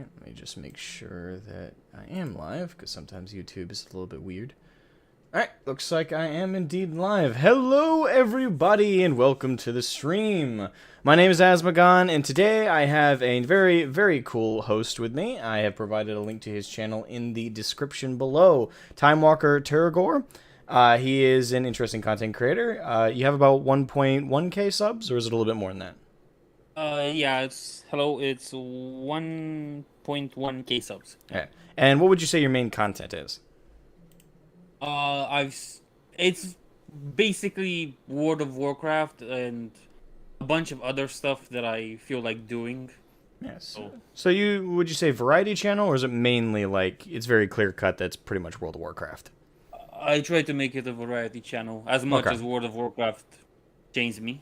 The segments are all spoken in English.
Alright, let me just make sure that I am live, because sometimes YouTube is a little bit weird. Alright, looks like I am indeed live. Hello, everybody, and welcome to the stream. My name is Asmogan, and today I have a very, very cool host with me. I have provided a link to his channel in the description below. Timewalker Turgor. He is an interesting content creator. You have about 1.1k subs, or is it a little bit more than that? Yeah, it's 1.1k subs. Okay. And what would you say your main content is? It's basically World of Warcraft and a bunch of other stuff that I feel like doing. Yes. So So would you say variety channel, or is it mainly like it's very clear cut that's pretty much World of Warcraft? I try to make it a variety channel as much Okay. as World of Warcraft changed me.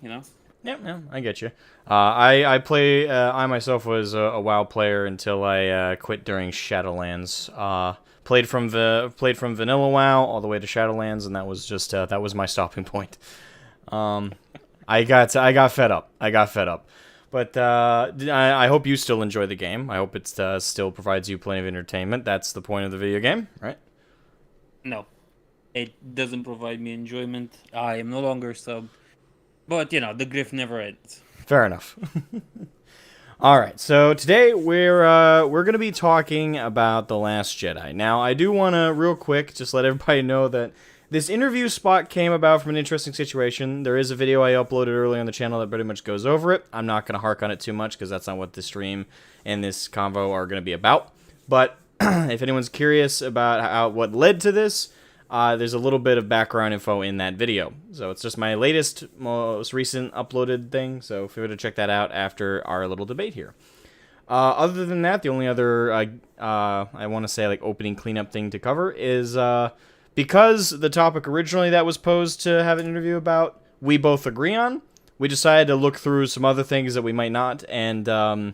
Yeah, I get you. I myself was a WoW player until I quit during Shadowlands. Played from vanilla WoW all the way to Shadowlands, and that was just that was my stopping point. Um, I got fed up. I got fed up. But I hope you still enjoy the game. I hope it still provides you plenty of entertainment. That's the point of the video game, right? No, it doesn't provide me enjoyment. I am no longer sub, but the grift never ends. Fair enough. All right, so today we're gonna be talking about The Last Jedi. Now, I do want to real quick just let everybody know that this interview spot came about from an interesting situation. There is a video I uploaded earlier on the channel that pretty much goes over it. I'm not gonna hark on it too much because that's not what this stream and this convo are gonna be about. But if anyone's curious about what led to this, there's a little bit of background info in that video. So it's just my latest, most recent uploaded thing. So feel free to check that out after our little debate here. Other than that, the only other I want to say like opening cleanup thing to cover is because the topic originally that was posed to have an interview about, we both agree on. We decided to look through some other things that we might not, and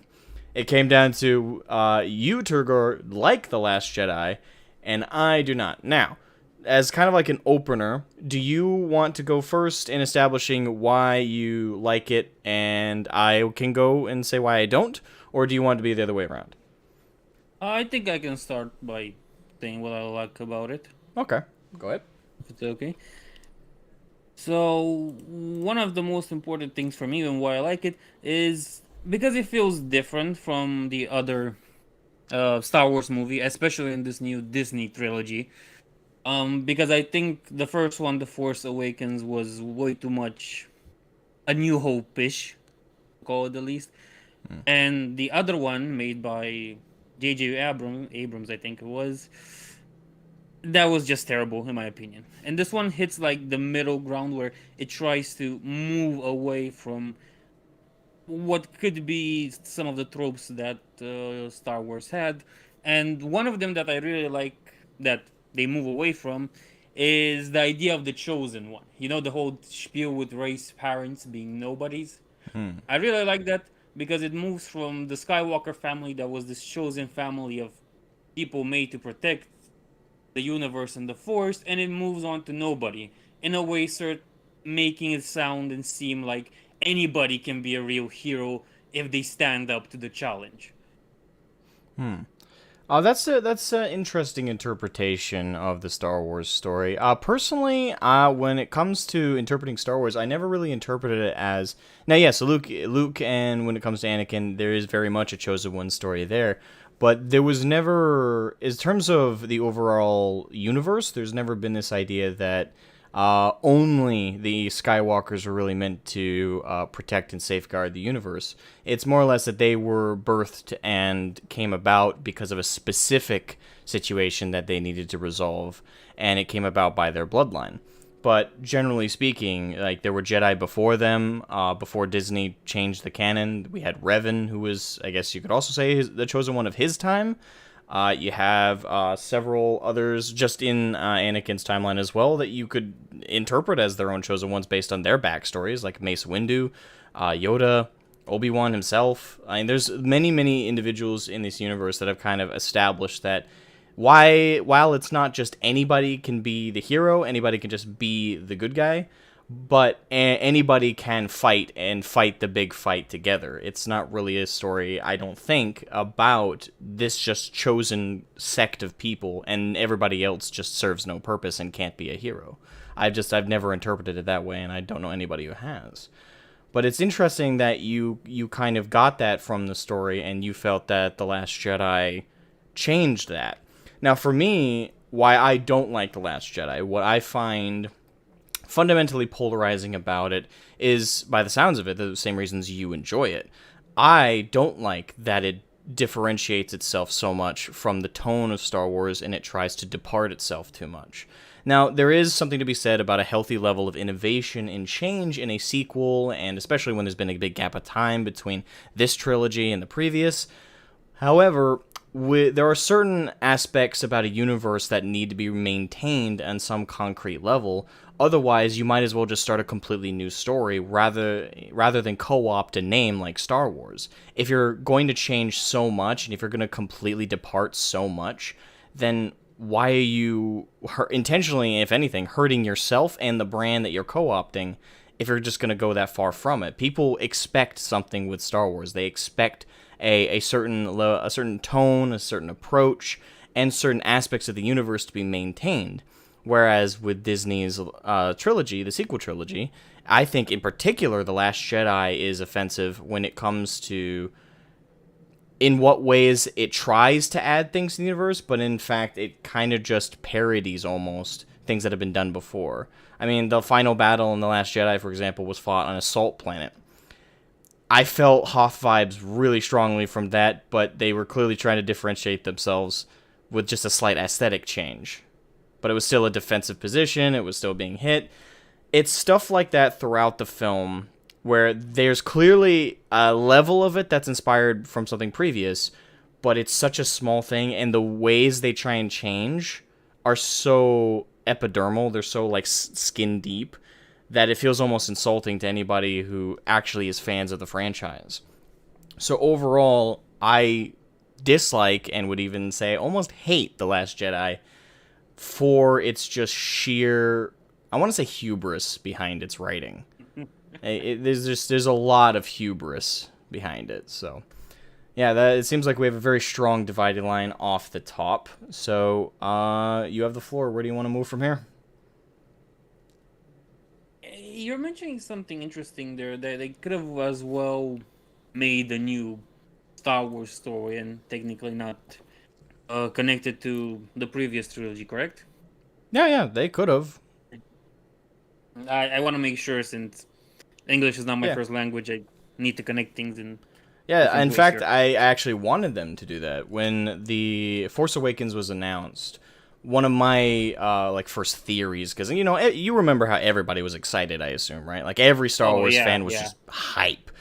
it came down to you, Turgor, like The Last Jedi, and I do not. Now, as kind of like an opener, do you want to go first in establishing why you like it, and I can go and say why I don't, or do you want it to be the other way around? I think I can start by saying what I like about it, Okay, go ahead. if it's okay. So, one of the most important things for me and why I like it is because it feels different from the other Star Wars movie, especially in this new Disney trilogy. Because I think the first one, The Force Awakens, was way too much A New Hope-ish, to call it the least. Hmm. And the other one, made by J.J. Abrams, I think it was, that was just terrible in my opinion. And this one hits like the middle ground where it tries to move away from what could be some of the tropes that Star Wars had. And one of them that I really like that they move away from is the idea of the chosen one. You know, the whole spiel with Rey's parents being nobodies. Hmm. I really like that because it moves from the Skywalker family that was this chosen family of people made to protect the universe and the force, and it moves on to nobody. In a way, start making it sound and seem like anybody can be a real hero if they stand up to the challenge. Hmm. That's an interesting interpretation of the Star Wars story. Personally, when it comes to interpreting Star Wars, I never really interpreted it as now. Yes, Luke, and when it comes to Anakin, there is very much a chosen one story there. But there was never, in terms of the overall universe, there's never been this idea that only the Skywalkers were really meant to protect and safeguard the universe. It's more or less that they were birthed and came about because of a specific situation that they needed to resolve, and it came about by their bloodline. But generally speaking, like there were Jedi before them, before Disney changed the canon. We had Revan, who was, I guess you could also say, the chosen one of his time. You have several others just in Anakin's timeline as well that you could interpret as their own chosen ones based on their backstories, like Mace Windu, Yoda, Obi-Wan himself. I mean, there's many, many individuals in this universe that have kind of established that while it's not just anybody can be the hero, anybody can just be the good guy, but anybody can fight and fight the big fight together. It's not really a story, I don't think, about this just chosen sect of people and everybody else just serves no purpose and can't be a hero. I've never interpreted it that way, and I don't know anybody who has. But it's interesting that you kind of got that from the story, and you felt that The Last Jedi changed that. Now, for me, why I don't like The Last Jedi, what I find fundamentally polarizing about it is, by the sounds of it, the same reasons you enjoy it. I don't like that it differentiates itself so much from the tone of Star Wars, and it tries to depart itself too much. Now, there is something to be said about a healthy level of innovation and change in a sequel, and especially when there's been a big gap of time between this trilogy and the previous. However, there are certain aspects about a universe that need to be maintained on some concrete level. Otherwise, you might as well just start a completely new story rather than co-opt a name like Star Wars. If you're going to change so much, and if you're going to completely depart so much, then why are you intentionally, if anything, hurting yourself and the brand that you're co-opting if you're just going to go that far from it? People expect something with Star Wars. They expect a certain tone, a certain approach, and certain aspects of the universe to be maintained. Whereas with Disney's trilogy, the sequel trilogy, I think in particular The Last Jedi is offensive when it comes to in what ways it tries to add things to the universe, but in fact it kind of just parodies almost things that have been done before. I mean, the final battle in The Last Jedi, for example, was fought on a salt planet. I felt Hoth vibes really strongly from that, but they were clearly trying to differentiate themselves with just a slight aesthetic change. But it was still a defensive position, it was still being hit. It's stuff like that throughout the film, where there's clearly a level of it that's inspired from something previous, but it's such a small thing, and the ways they try and change are so epidermal, they're so, like, skin deep, that it feels almost insulting to anybody who actually is fans of the franchise. So overall, I dislike, and would even say almost hate The Last Jedi, for its just sheer, I want to say hubris behind its writing. There's a lot of hubris behind it. So yeah, it seems like we have a very strong dividing line off the top. So you have the floor. Where do you want to move from here? You're mentioning something interesting there, that they could have as well made a new Star Wars story and technically not connected to the previous trilogy, correct? Yeah, they could have. I want to make sure, since English is not my Yeah. first language, I need to connect things in Yeah, different in ways fact, here. I actually wanted them to do that. When The Force Awakens was announced, one of my first theories, because you remember how everybody was excited, I assume, right? Like every Star Oh Wars yeah, fan was yeah. just hype.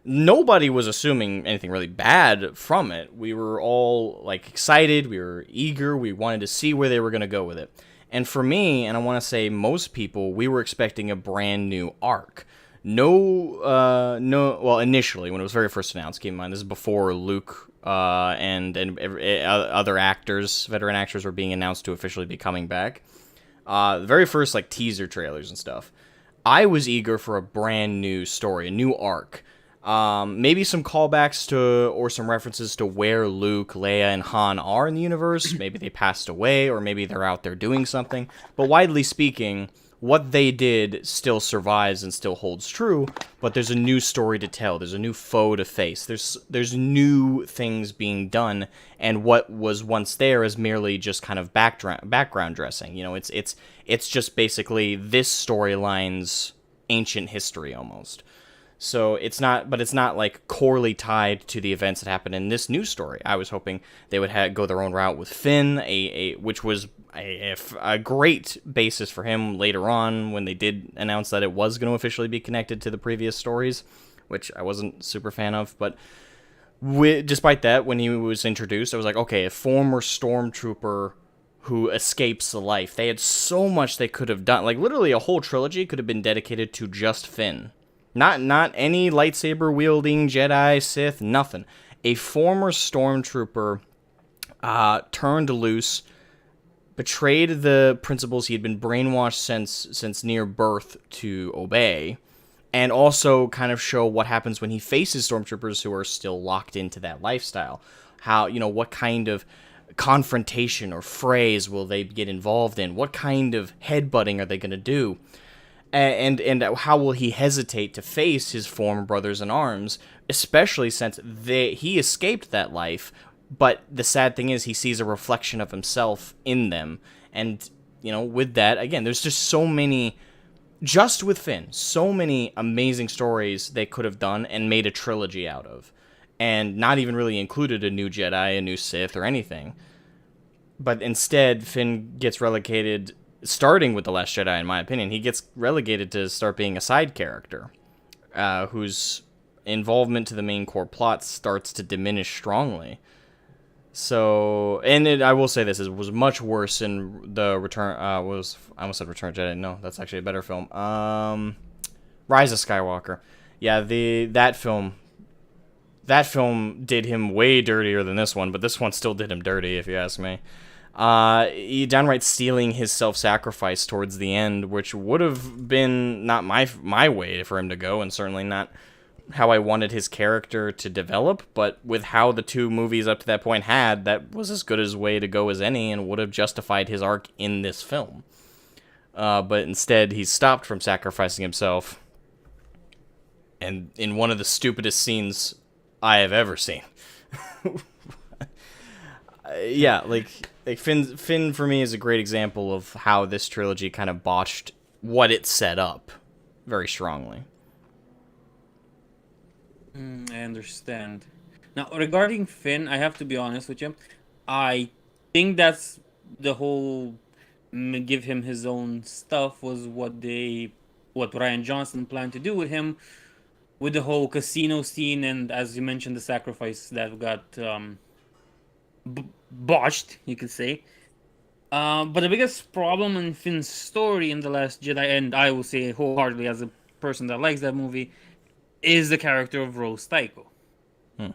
Nobody was assuming anything really bad from it. We were all like excited, we were eager, we wanted to see where they were going to go with it. And for me, and I want to say most people, we were expecting a brand new arc. Well, initially when it was very first announced, keep in mind this is before Luke and other actors, veteran actors, were being announced to officially be coming back. The very first like teaser trailers and stuff, I was eager for a brand new story, a new arc. Maybe some callbacks to, or some references to where Luke, Leia, and Han are in the universe. Maybe they passed away, or maybe they're out there doing something. But widely speaking, what they did still survives and still holds true, but there's a new story to tell. There's a new foe to face. There's new things being done, and what was once there is merely just kind of background dressing. It's just basically this storyline's ancient history almost. So it's not like corely tied to the events that happened in this new story. I was hoping they would go their own route with Finn, which was a great basis for him later on when they did announce that it was going to officially be connected to the previous stories, which I wasn't super fan of. But despite that, when he was introduced, I was like, okay, a former stormtrooper who escapes the life. They had so much they could have done. Like literally a whole trilogy could have been dedicated to just Finn. Not any lightsaber wielding Jedi, Sith, nothing. A former stormtrooper turned loose, betrayed the principles he had been brainwashed since near birth to obey, and also kind of show what happens when he faces stormtroopers who are still locked into that lifestyle. How, what kind of confrontation or frays will they get involved in? What kind of headbutting are they going to do? And how will he hesitate to face his former brothers in arms, especially since he escaped that life, but the sad thing is he sees a reflection of himself in them. And, with that, again, there's just so many, just with Finn, so many amazing stories they could have done and made a trilogy out of. And not even really included a new Jedi, a new Sith, or anything. But instead, Finn gets relegated, starting with The Last Jedi, in my opinion, he gets relegated to start being a side character, whose involvement to the main core plot starts to diminish strongly. So, and I will say this, it was much worse in the Return, I almost said Return of Jedi, no, that's actually a better film. Rise of Skywalker. Yeah, that film did him way dirtier than this one, but this one still did him dirty, if you ask me. He downright stealing his self-sacrifice towards the end, which would have been not my way for him to go, and certainly not how I wanted his character to develop, but with how the two movies up to that point had, that was as good as way to go as any, and would have justified his arc in this film. But instead, he stopped from sacrificing himself, and in one of the stupidest scenes I have ever seen. Yeah, like Finn for me is a great example of how this trilogy kind of botched what it set up very strongly. I understand. Now, regarding Finn, I have to be honest with you. I think that's the whole give him his own stuff was what Ryan Johnson planned to do with him, with the whole casino scene, and as you mentioned, the sacrifice that got botched, you could say. But the biggest problem in Finn's story in The Last Jedi, and I will say wholeheartedly as a person that likes that movie, is the character of Rose Tycho.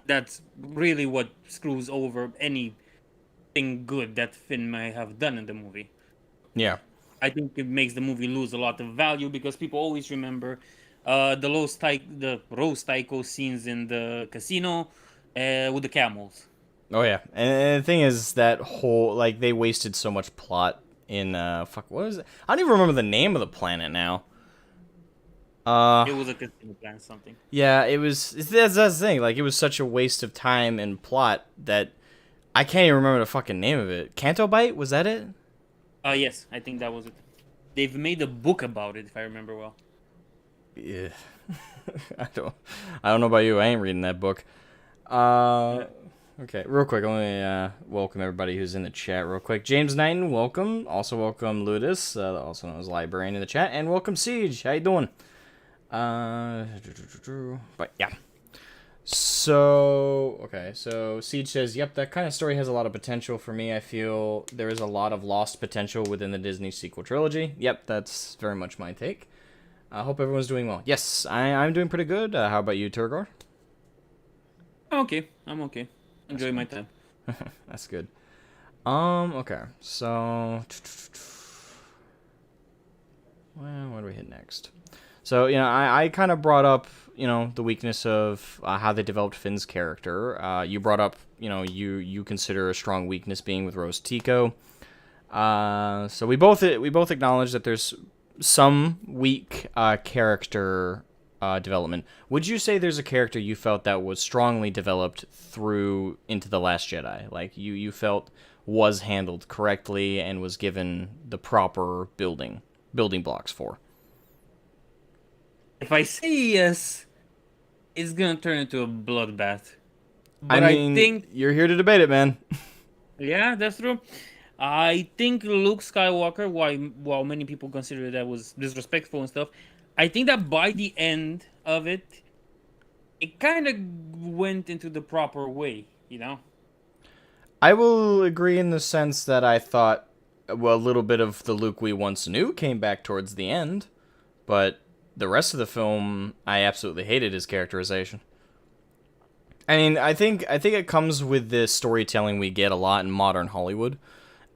That's really what screws over anything good that Finn may have done in the movie. Yeah. I think it makes the movie lose a lot of value because people always remember the Rose Tycho scenes in the casino with the camels. Oh yeah, and the thing is that whole they wasted so much plot in what was it? I don't even remember the name of the planet now. It was a casino planet something. Yeah, it was. That's the thing. It was such a waste of time and plot that I can't even remember the fucking name of it. Canto Bite, was that it? Yes, I think that was it. They've made a book about it, if I remember well. Yeah, I don't know about you. I ain't reading that book. Okay, real quick, let me welcome everybody who's in the chat real quick. James Knighton, welcome. Also welcome Ludus, also known as Librarian in the chat. And welcome Siege, how you doing? But yeah. So, okay, so Siege says, yep, that kind of story has a lot of potential for me. I feel there is a lot of lost potential within the Disney sequel trilogy. Yep, that's very much my take. I hope everyone's doing well. Yes, I'm doing pretty good. How about you, Turgor? Okay, I'm okay. Enjoy my time. That's good. Okay, so well, what do we hit next? So, I kind of brought up, the weakness of how they developed Finn's character. You brought up, you consider a strong weakness being with Rose Tico. So we both acknowledge that there's some weak character development. Would you say there's a character you felt that was strongly developed through into The Last Jedi? You felt was handled correctly and was given the proper building blocks for? If I say yes, it's gonna turn into a bloodbath. But I think you're here to debate it, man. Yeah, that's true. I think Luke Skywalker, while many people consider that was disrespectful and stuff, I think that by the end of it, it kind of went into the proper way, I will agree in the sense that I thought, well, a little bit of the Luke we once knew came back towards the end, but the rest of the film, I absolutely hated his characterization. I mean, I think it comes with the storytelling we get a lot in modern Hollywood.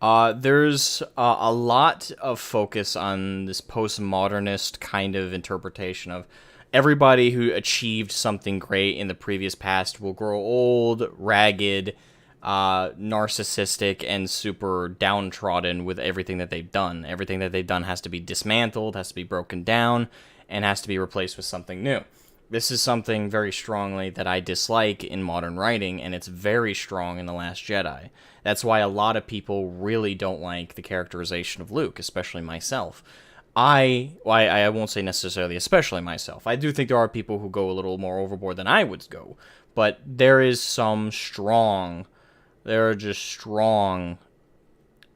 There's a lot of focus on this postmodernist kind of interpretation of everybody who achieved something great in the previous past will grow old, ragged, narcissistic, and super downtrodden with everything that they've done. Everything that they've done has to be dismantled, has to be broken down, and has to be replaced with something new. This is something very strongly that I dislike in modern writing, and it's very strong in The Last Jedi. That's why a lot of people really don't like the characterization of Luke, especially myself. I won't say necessarily especially myself. I do think there are people who go a little more overboard than I would go, but there are just strong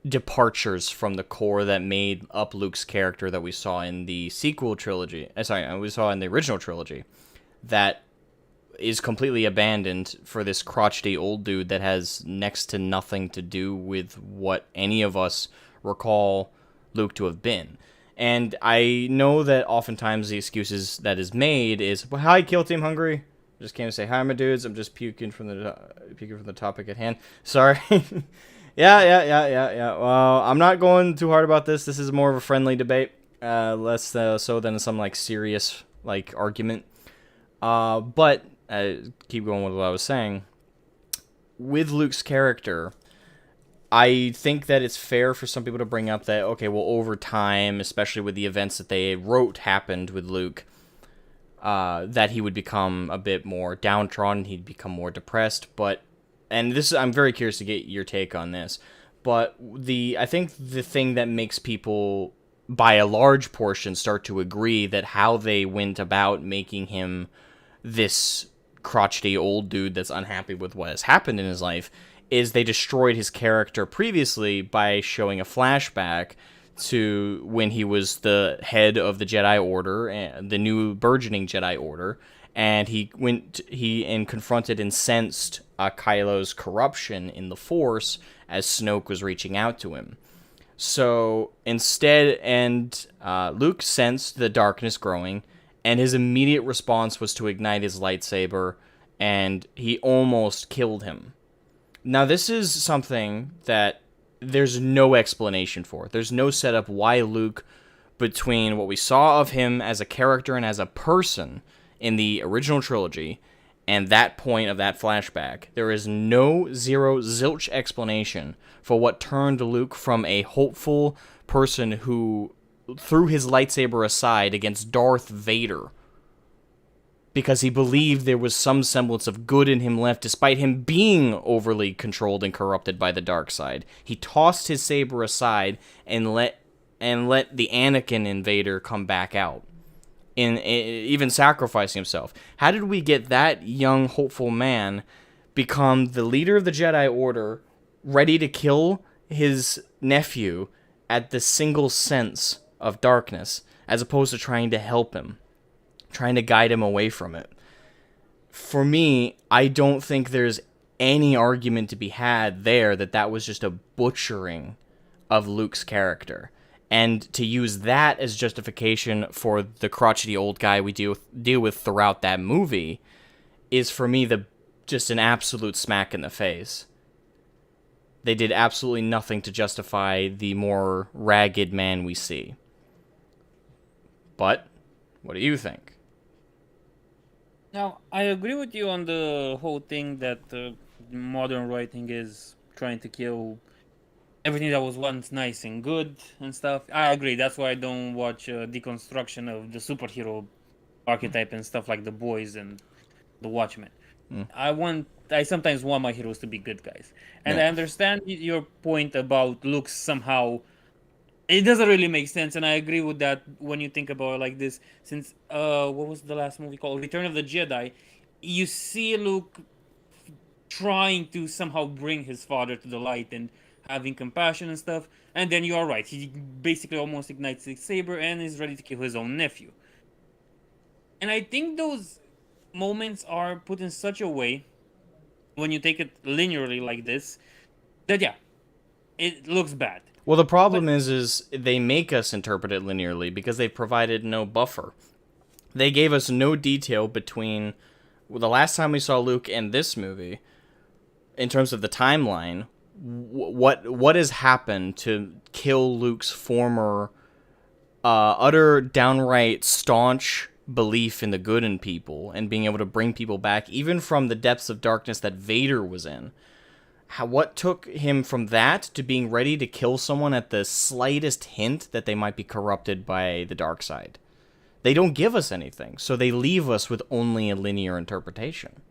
departures from the core that made up Luke's character that we saw in the sequel trilogy. We saw in the original trilogy that is completely abandoned for this crotchety old dude that has next to nothing to do with what any of us recall Luke to have been. And I know that oftentimes the excuses that is made is, well, hi, Kill Team Hungry. Just came to say hi, my dudes. I'm just puking from the topic at hand. Sorry. Yeah. Well, I'm not going too hard about this. This is more of a friendly debate, less so than some like serious like argument. But keep going with what I was saying. With Luke's character, I think that it's fair for some people to bring up that, okay, well, over time, especially with the events that they wrote happened with Luke, that he would become a bit more downtrodden, he'd become more depressed, I'm very curious to get your take on this, but I think the thing that makes people, by a large portion, start to agree that how they went about making him this crotchety old dude that's unhappy with what has happened in his life is they destroyed his character previously by showing a flashback to when he was the head of the Jedi Order, and the new burgeoning Jedi Order, and he confronted and sensed Kylo's corruption in the Force as Snoke was reaching out to him. So instead, Luke sensed the darkness growing, and his immediate response was to ignite his lightsaber, and he almost killed him. Now, this is something that there's no explanation for. There's no setup why Luke, between what we saw of him as a character and as a person in the original trilogy and that point of that flashback, there is no zilch explanation for what turned Luke from a hopeful person who threw his lightsaber aside against Darth Vader because he believed there was some semblance of good in him left, despite him being overly controlled and corrupted by the dark side. He tossed his saber aside and let the Anakin invader come back out, even sacrificing himself. How did we get that young, hopeful man become the leader of the Jedi Order, ready to kill his nephew at the single sense of darkness, as opposed to trying to help him, trying to guide him away from it? For me, I don't think there's any argument to be had there that was just a butchering of Luke's character. And to use that as justification for the crotchety old guy we deal with throughout that movie is, for me, just an absolute smack in the face. They did absolutely nothing to justify the more ragged man we see. But what do you think? Now, I agree with you on the whole thing that modern writing is trying to kill everything that was once nice and good and stuff. I agree. That's why I don't watch deconstruction of the superhero archetype and stuff like The Boys and The Watchmen. I sometimes want my heroes to be good guys. And Yeah. I understand your point about Luke somehow. It doesn't really make sense, and I agree with that when you think about it like this. Since what was the last movie called? Return of the Jedi. You see Luke trying to somehow bring his father to the light and having compassion and stuff, and then you are right. He basically almost ignites his saber and is ready to kill his own nephew. And I think those moments are put in such a way, when you take it linearly like this, that yeah, it looks bad. Well, the problem is they make us interpret it linearly because they've provided no buffer. They gave us no detail between the last time we saw Luke and this movie, in terms of the timeline, what has happened to kill Luke's former utter downright staunch belief in the good in people and being able to bring people back even from the depths of darkness that Vader was in. What took him from that to being ready to kill someone at the slightest hint that they might be corrupted by the dark side? They don't give us anything, so they leave us with only a linear interpretation.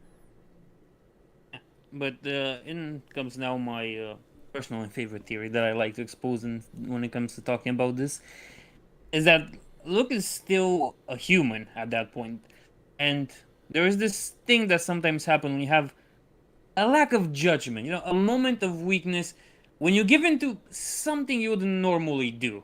But in comes now my personal and favorite theory that I like to expose when it comes to talking about this, is that Luke is still a human at that point. And there is this thing that sometimes happens when you have a lack of judgment, a moment of weakness when you give into something you wouldn't normally do.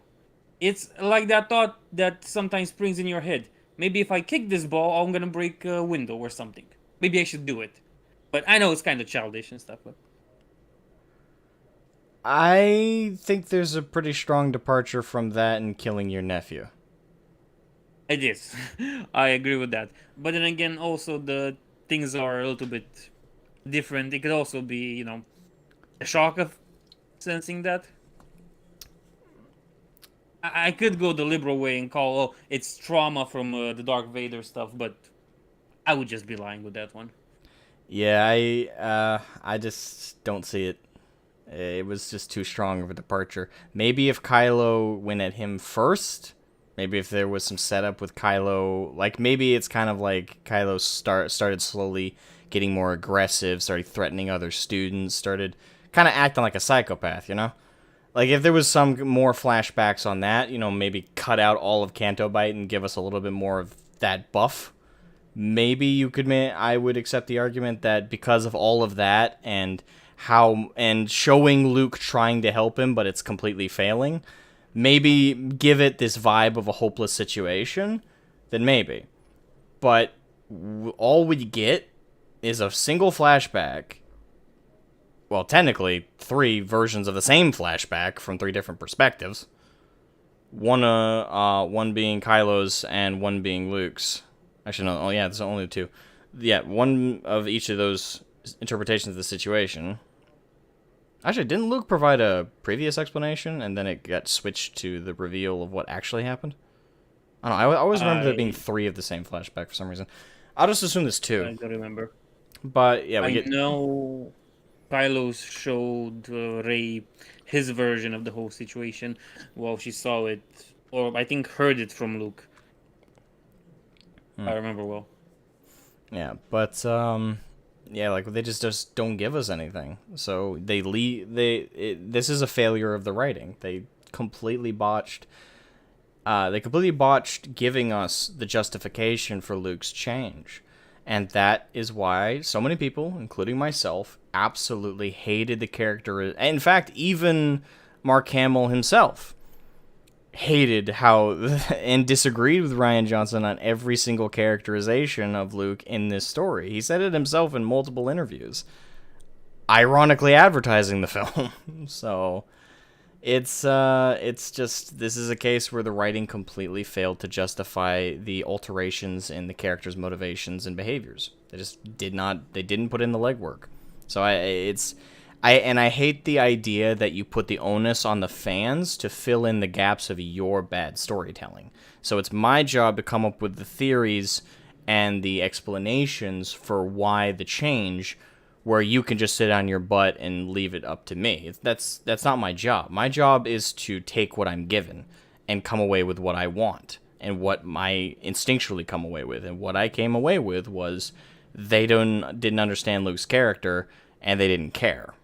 It's like that thought that sometimes springs in your head. Maybe if I kick this ball, I'm gonna break a window or something. Maybe I should do it. But I know it's kind of childish and stuff, but I think there's a pretty strong departure from that in killing your nephew. it is. I agree with that. But then again, also the things are a little bit different. It could also be, a shock of sensing that. I could go the liberal way and call, it's trauma from the Dark Vader stuff, but I would just be lying with that one. Yeah, I just don't see it. It was just too strong of a departure. Maybe if Kylo went at him first, maybe if there was some setup with Kylo, like maybe it's kind of like Kylo started slowly getting more aggressive, started threatening other students, started kind of acting like a psychopath, Like if there was some more flashbacks on that, maybe cut out all of Canto Bite and give us a little bit more of that buff. Maybe I would accept the argument that because of all of that and showing Luke trying to help him, but it's completely failing, maybe give it this vibe of a hopeless situation, then maybe. But all we get is a single flashback. Well, technically, 3 versions of the same flashback from 3 different perspectives. One being Kylo's and one being Luke's. Actually, no. Oh, yeah, there's only 2. Yeah, one of each of those interpretations of the situation. Actually, didn't Luke provide a previous explanation, and then it got switched to the reveal of what actually happened? I don't know. I always remember there being 3 of the same flashback for some reason. I'll just assume there's 2. I don't remember. But, yeah, I know Kylo showed Rey his version of the whole situation while she saw it, or I think heard it from Luke. I remember well. Yeah, but yeah, like they just don't give us anything. So this is a failure of the writing. They completely botched. Giving us the justification for Luke's change. And that is why so many people, including myself, absolutely hated the character. In fact, even Mark Hamill himself hated how and disagreed with Rian Johnson on every single characterization of Luke in this story. He said it himself in multiple interviews, ironically advertising the film. So it's just, this is a case where the writing completely failed to justify the alterations in the characters' motivations and behaviors. They didn't put in the legwork. So I hate the idea that you put the onus on the fans to fill in the gaps of your bad storytelling. So it's my job to come up with the theories and the explanations for why the change, where you can just sit on your butt and leave it up to me. That's not my job. My job is to take what I'm given and come away with what I want and what I instinctually come away with. And what I came away with was they didn't understand Luke's character and they didn't care.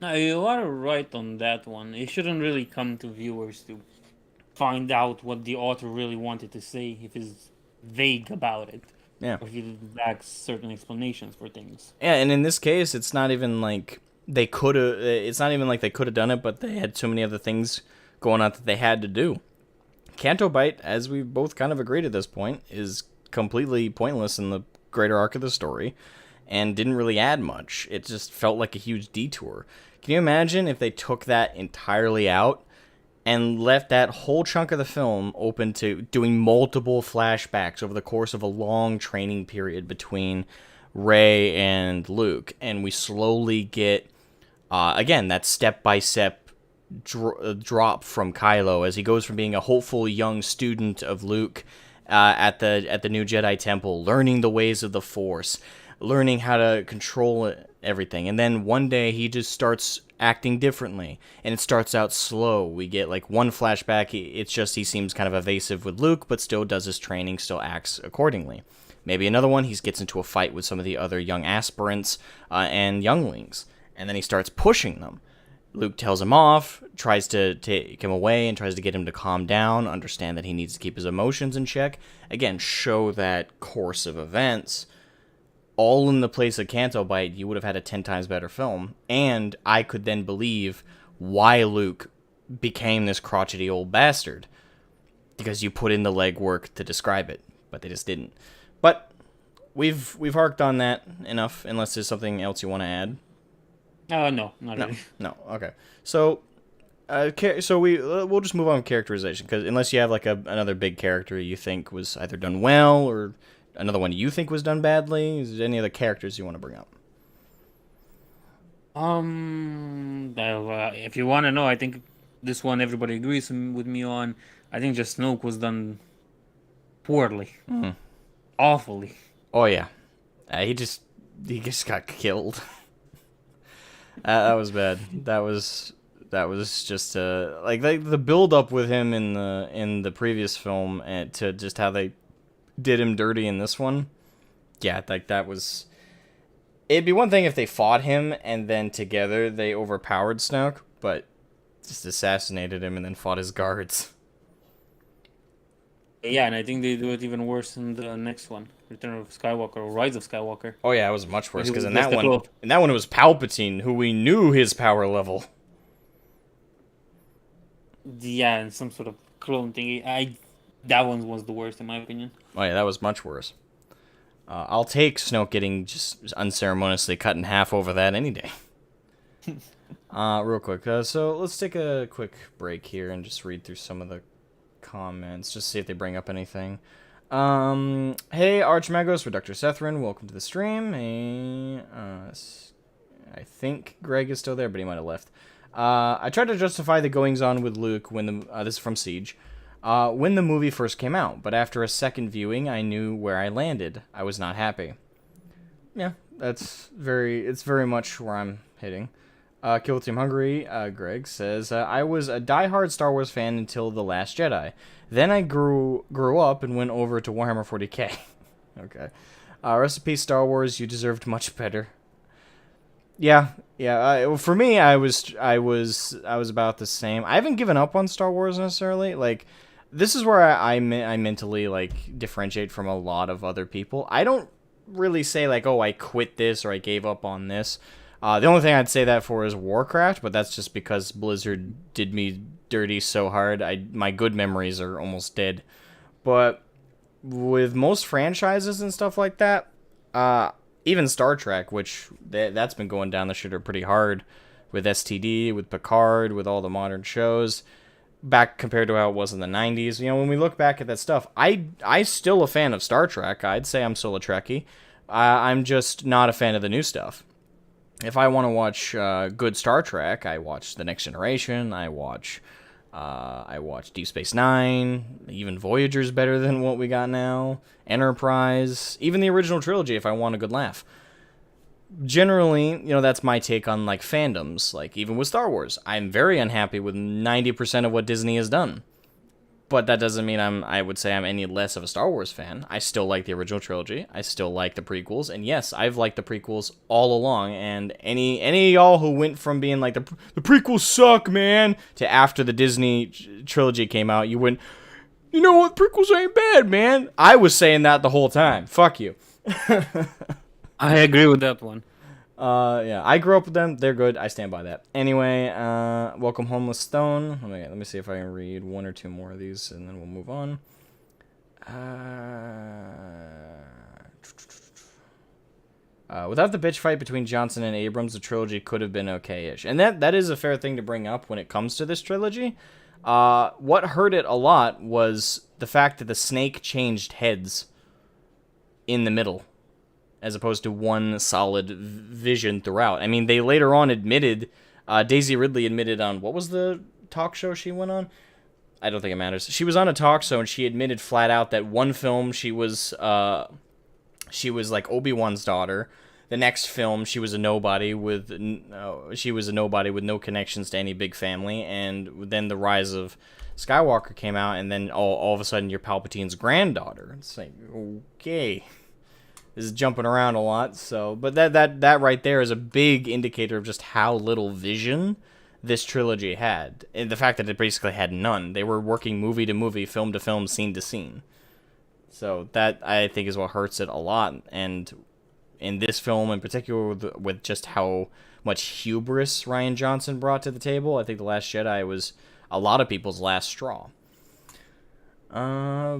No, you are right on that one. It shouldn't really come to viewers to find out what the author really wanted to say if he's vague about it. Yeah. Or if he lacks certain explanations for things. Yeah, and in this case, it's not even like they could have. It's not even like they could have done it, but they had so many other things going on that they had to do. Canto Bite, as we both kind of agreed at this point, is completely pointless in the greater arc of the story, and didn't really add much. It just felt like a huge detour. Can you imagine if they took that entirely out and left that whole chunk of the film open to doing multiple flashbacks over the course of a long training period between Rey and Luke. And we slowly get, again, that step-by-step drop from Kylo as he goes from being a hopeful young student of Luke at the new Jedi Temple, learning the ways of the Force, learning how to control everything, and then one day he just starts acting differently, and it starts out slow. We get like one flashback, it's just he seems kind of evasive with Luke, but still does his training, still acts accordingly. Maybe another one, he gets into a fight with some of the other young aspirants and younglings, and then he starts pushing them. Luke tells him off, tries to take him away, and tries to get him to calm down, understand that he needs to keep his emotions in check. Again, show that course of events. All in the place of Canto Bight, you would have had a 10 times better film. And I could then believe why Luke became this crotchety old bastard. Because you put in the legwork to describe it. But they just didn't. But we've harked on that enough, unless there's something else you want to add. No, not No, really. no, okay. So, we'll just move on with characterization, because unless you have like another big character you think was either done well, or another one you think was done badly, is there any other characters you want to bring up? If you want to know, I think this one everybody agrees with me on. I think just Snoke was done poorly, awfully. Oh yeah, he just got killed. That was bad. That was just like the build up with him in the previous film, and to just how they did him dirty in this one. Yeah, like that was. It'd be one thing if they fought him and then together they overpowered Snoke, but just assassinated him and then fought his guards. Yeah, and I think they do it even worse in the next one, Return of Skywalker or Rise of Skywalker. Oh yeah, it was much worse, because in Just that a one, clone. it was Palpatine, who we knew his power level. Yeah, and some sort of clone thingy. That one was the worst in my opinion. Oh yeah, that was much worse. I'll take Snoke getting just unceremoniously cut in half over that any day. Real quick. So let's take a quick break here and just read through some of the comments, just see if they bring up anything. Hey, Archmagos, Reductor Sethrin, welcome to the stream. Hey, I think Greg is still there, but he might have left. I tried to justify the goings-on with Luke when this is from Siege. When the movie first came out, but after a second viewing, I knew where I landed. I was not happy. Yeah, it's very much where I'm hitting. Kill Team Hungry, Greg says, I was a diehard Star Wars fan until The Last Jedi. Then I grew up and went over to Warhammer 40k. Okay. Recipe Star Wars, you deserved much better. Yeah. For me, I was about the same. I haven't given up on Star Wars necessarily. Like, this is where I mentally like differentiate from a lot of other people. I don't really say like, oh, I quit this or I gave up on this. The only thing I'd say that for is Warcraft, but that's just because Blizzard did me dirty so hard. My good memories are almost dead. But with most franchises and stuff like that, even Star Trek, which that's been going down the shitter pretty hard with STD, with Picard, with all the modern shows, back compared to how it was in the 90s. You know, when we look back at that stuff, I still a fan of Star Trek. I'd say I'm still a Trekkie. I'm just not a fan of the new stuff. If I want to watch good Star Trek, I watch The Next Generation. I watch Deep Space Nine. Even Voyager's better than what we got now. Enterprise, even the original trilogy. If I want a good laugh. Generally, you know, that's my take on like fandoms. Like even with Star Wars, I'm very unhappy with 90% of what Disney has done. But that doesn't mean I would say I'm any less of a Star Wars fan. I still like the original trilogy. I still like the prequels. And yes, I've liked the prequels all along. And any of y'all who went from being like, the prequels suck, man, to after the Disney trilogy came out, you went, you know what, prequels ain't bad, man. I was saying that the whole time. Fuck you. I agree with that one. Yeah, I grew up with them. They're good. I stand by that. Anyway, welcome Homeless Stone. Let me see if I can read one or two more of these, and then we'll move on. Without the bitch fight between Johnson and Abrams, the trilogy could have been okay-ish. And that is a fair thing to bring up when it comes to this trilogy. What hurt it a lot was the fact that the snake changed heads in the middle, as opposed to one solid vision throughout. I mean, they later on admitted, Daisy Ridley admitted on, what was the talk show she went on? I don't think it matters. She was on a talk show and she admitted flat out that one film she was like Obi-Wan's daughter. The next film she was a nobody with no connections to any big family, and then the Rise of Skywalker came out, and then all of a sudden you're Palpatine's granddaughter. It's like, okay, this is jumping around a lot. So, but that right there is a big indicator of just how little vision this trilogy had, and the fact that it basically had none. They were working movie to movie, film to film, scene to scene. So that, I think, is what hurts it a lot. And in this film in particular, with just how much hubris Rian Johnson brought to the table, I think The Last Jedi was a lot of people's last straw. Yeah.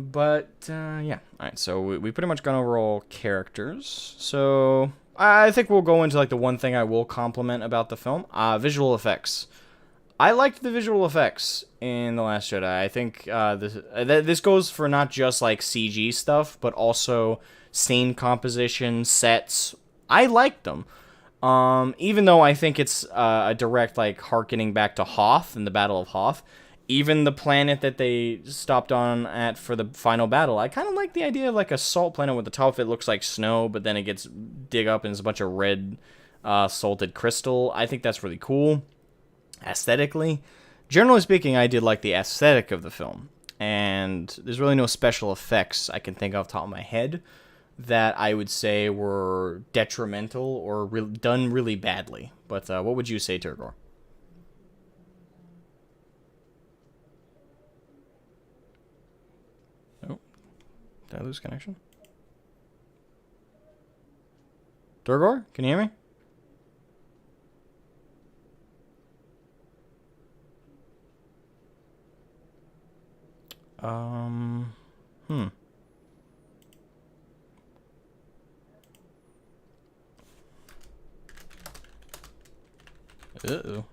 Alright, so we pretty much gone over all characters. So I think we'll go into like the one thing I will compliment about the film. Visual effects. I liked the visual effects in The Last Jedi. I think this goes for not just like CG stuff, but also scene composition, sets. I liked them. Even though I think it's a direct like harkening back to Hoth and the Battle of Hoth. Even the planet that they stopped on at for the final battle, I kind of like the idea of like a salt planet with the top of it looks like snow, but then it gets dig up and there's a bunch of red salted crystal. I think that's really cool. Aesthetically, generally speaking, I did like the aesthetic of the film, and there's really no special effects I can think of off the top of my head that I would say were detrimental or done really badly. But what would you say, Turgor? Oh, did I lose connection? Turgor, can you hear me? Hmm. Uh-oh.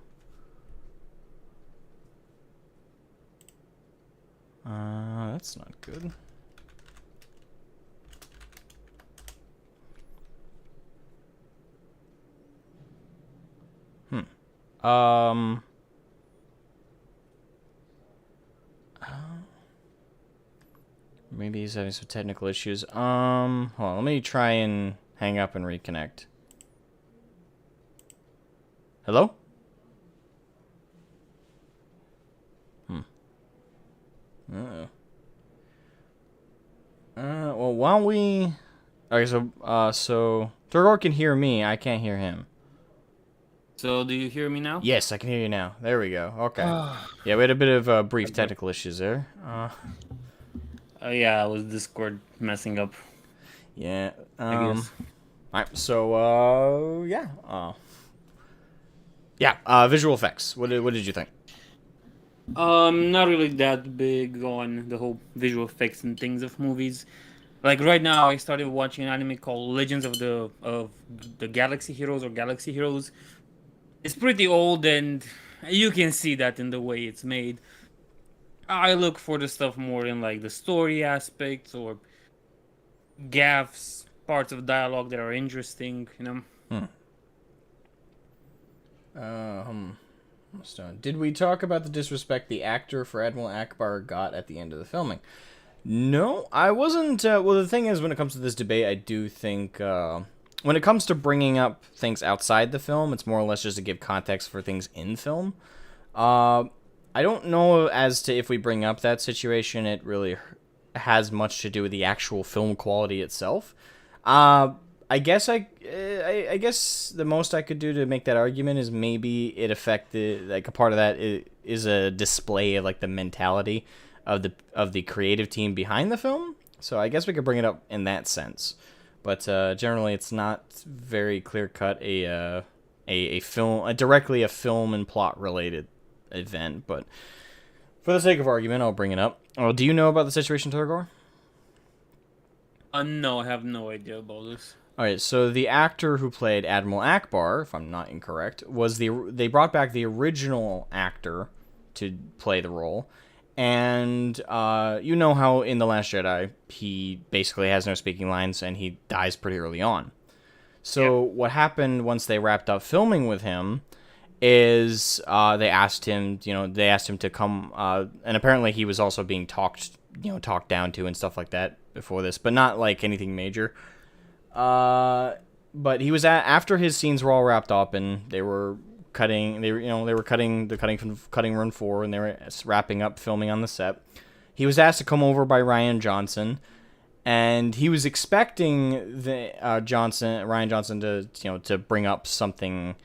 That's not good. Maybe he's having some technical issues. Hold on, let me try and hang up and reconnect. Hello? Uh-oh. Well, why don't we... Okay, so Turgor can hear me, I can't hear him. So, do you hear me now? Yes, I can hear you now. There we go. Okay. Yeah, we had a bit of brief technical issues there. Yeah, it was Discord messing up. Yeah. I guess. Alright, so, yeah. Visual effects. What did you think? Not really that big on the whole visual effects and things of movies. Like right now, I started watching an anime called Legends of the Galaxy Heroes or Galaxy Heroes. It's pretty old, and you can see that in the way it's made. I look for the stuff more in like the story aspects or gaffs, parts of dialogue that are interesting, you know. Did we talk about the disrespect the actor for Admiral Akbar got at the end of the filming? No, I wasn't. Well, the thing is, when it comes to this debate, I do think when it comes to bringing up things outside the film, it's more or less just to give context for things in film. I don't know as to if we bring up that situation, it really has much to do with the actual film quality itself. I guess I guess the most I could do to make that argument is maybe it affected, like, a part of that is a display of like the mentality of the creative team behind the film. So I guess we could bring it up in that sense. But generally, it's not very clear cut a film, directly a film and plot related event. But for the sake of argument, I'll bring it up. Oh, do you know about the situation, Turgor? No, I have no idea about this. Alright, so the actor who played Admiral Akbar, if I'm not incorrect, they brought back the original actor to play the role. And you know how in The Last Jedi, he basically has no speaking lines and he dies pretty early on. So Yep. what happened once they wrapped up filming with him is they asked him, to come, and apparently he was also being talked down to and stuff like that before this, but not like anything major. But he was after his scenes were all wrapped up and they were cutting, they were cutting the cutting room 4 and they were wrapping up filming on the set. He was asked to come over by Ryan Johnson, and he was expecting the Ryan Johnson to bring up something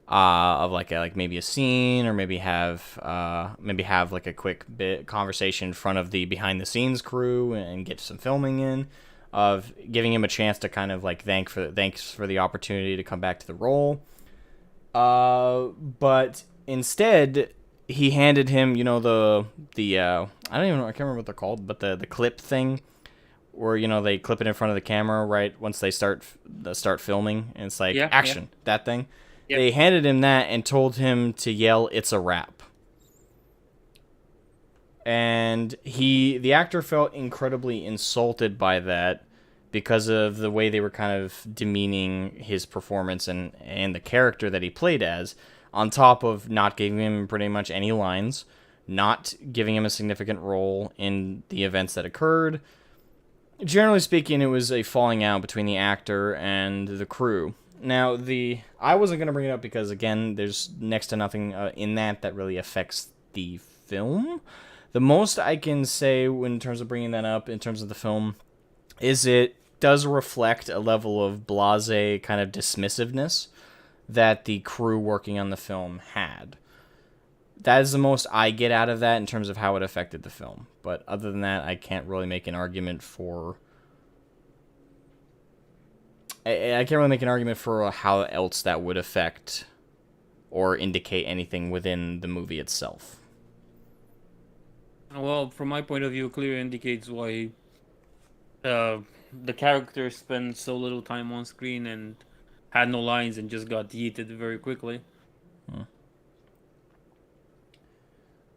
of like maybe a scene, or maybe have like a quick bit conversation in front of the behind the scenes crew and get some filming in, of giving him a chance to kind of like thanks for the opportunity to come back to the role. But instead he handed him the I don't even know, I can't remember what they're called, but the clip thing where they clip it in front of the camera right once they start filming, and it's like Yeah. Yeah. action, that thing. Yep. They handed him that and told him to yell, "It's a wrap." And the actor felt incredibly insulted by that because of the way they were kind of demeaning his performance and the character that he played as, on top of not giving him pretty much any lines, not giving him a significant role in the events that occurred. Generally speaking, it was a falling out between the actor and the crew. Now, I wasn't going to bring it up because, again, there's next to nothing in that really affects the film. The most I can say in terms of bringing that up, in terms of the film, is it does reflect a level of blasé kind of dismissiveness that the crew working on the film had. That is the most I get out of that in terms of how it affected the film. But other than that, I can't really make an argument for... I can't really make an argument for how else that would affect or indicate anything within the movie itself. Well, from my point of view, clearly indicates why the character spent so little time on screen and had no lines and just got yeeted very quickly.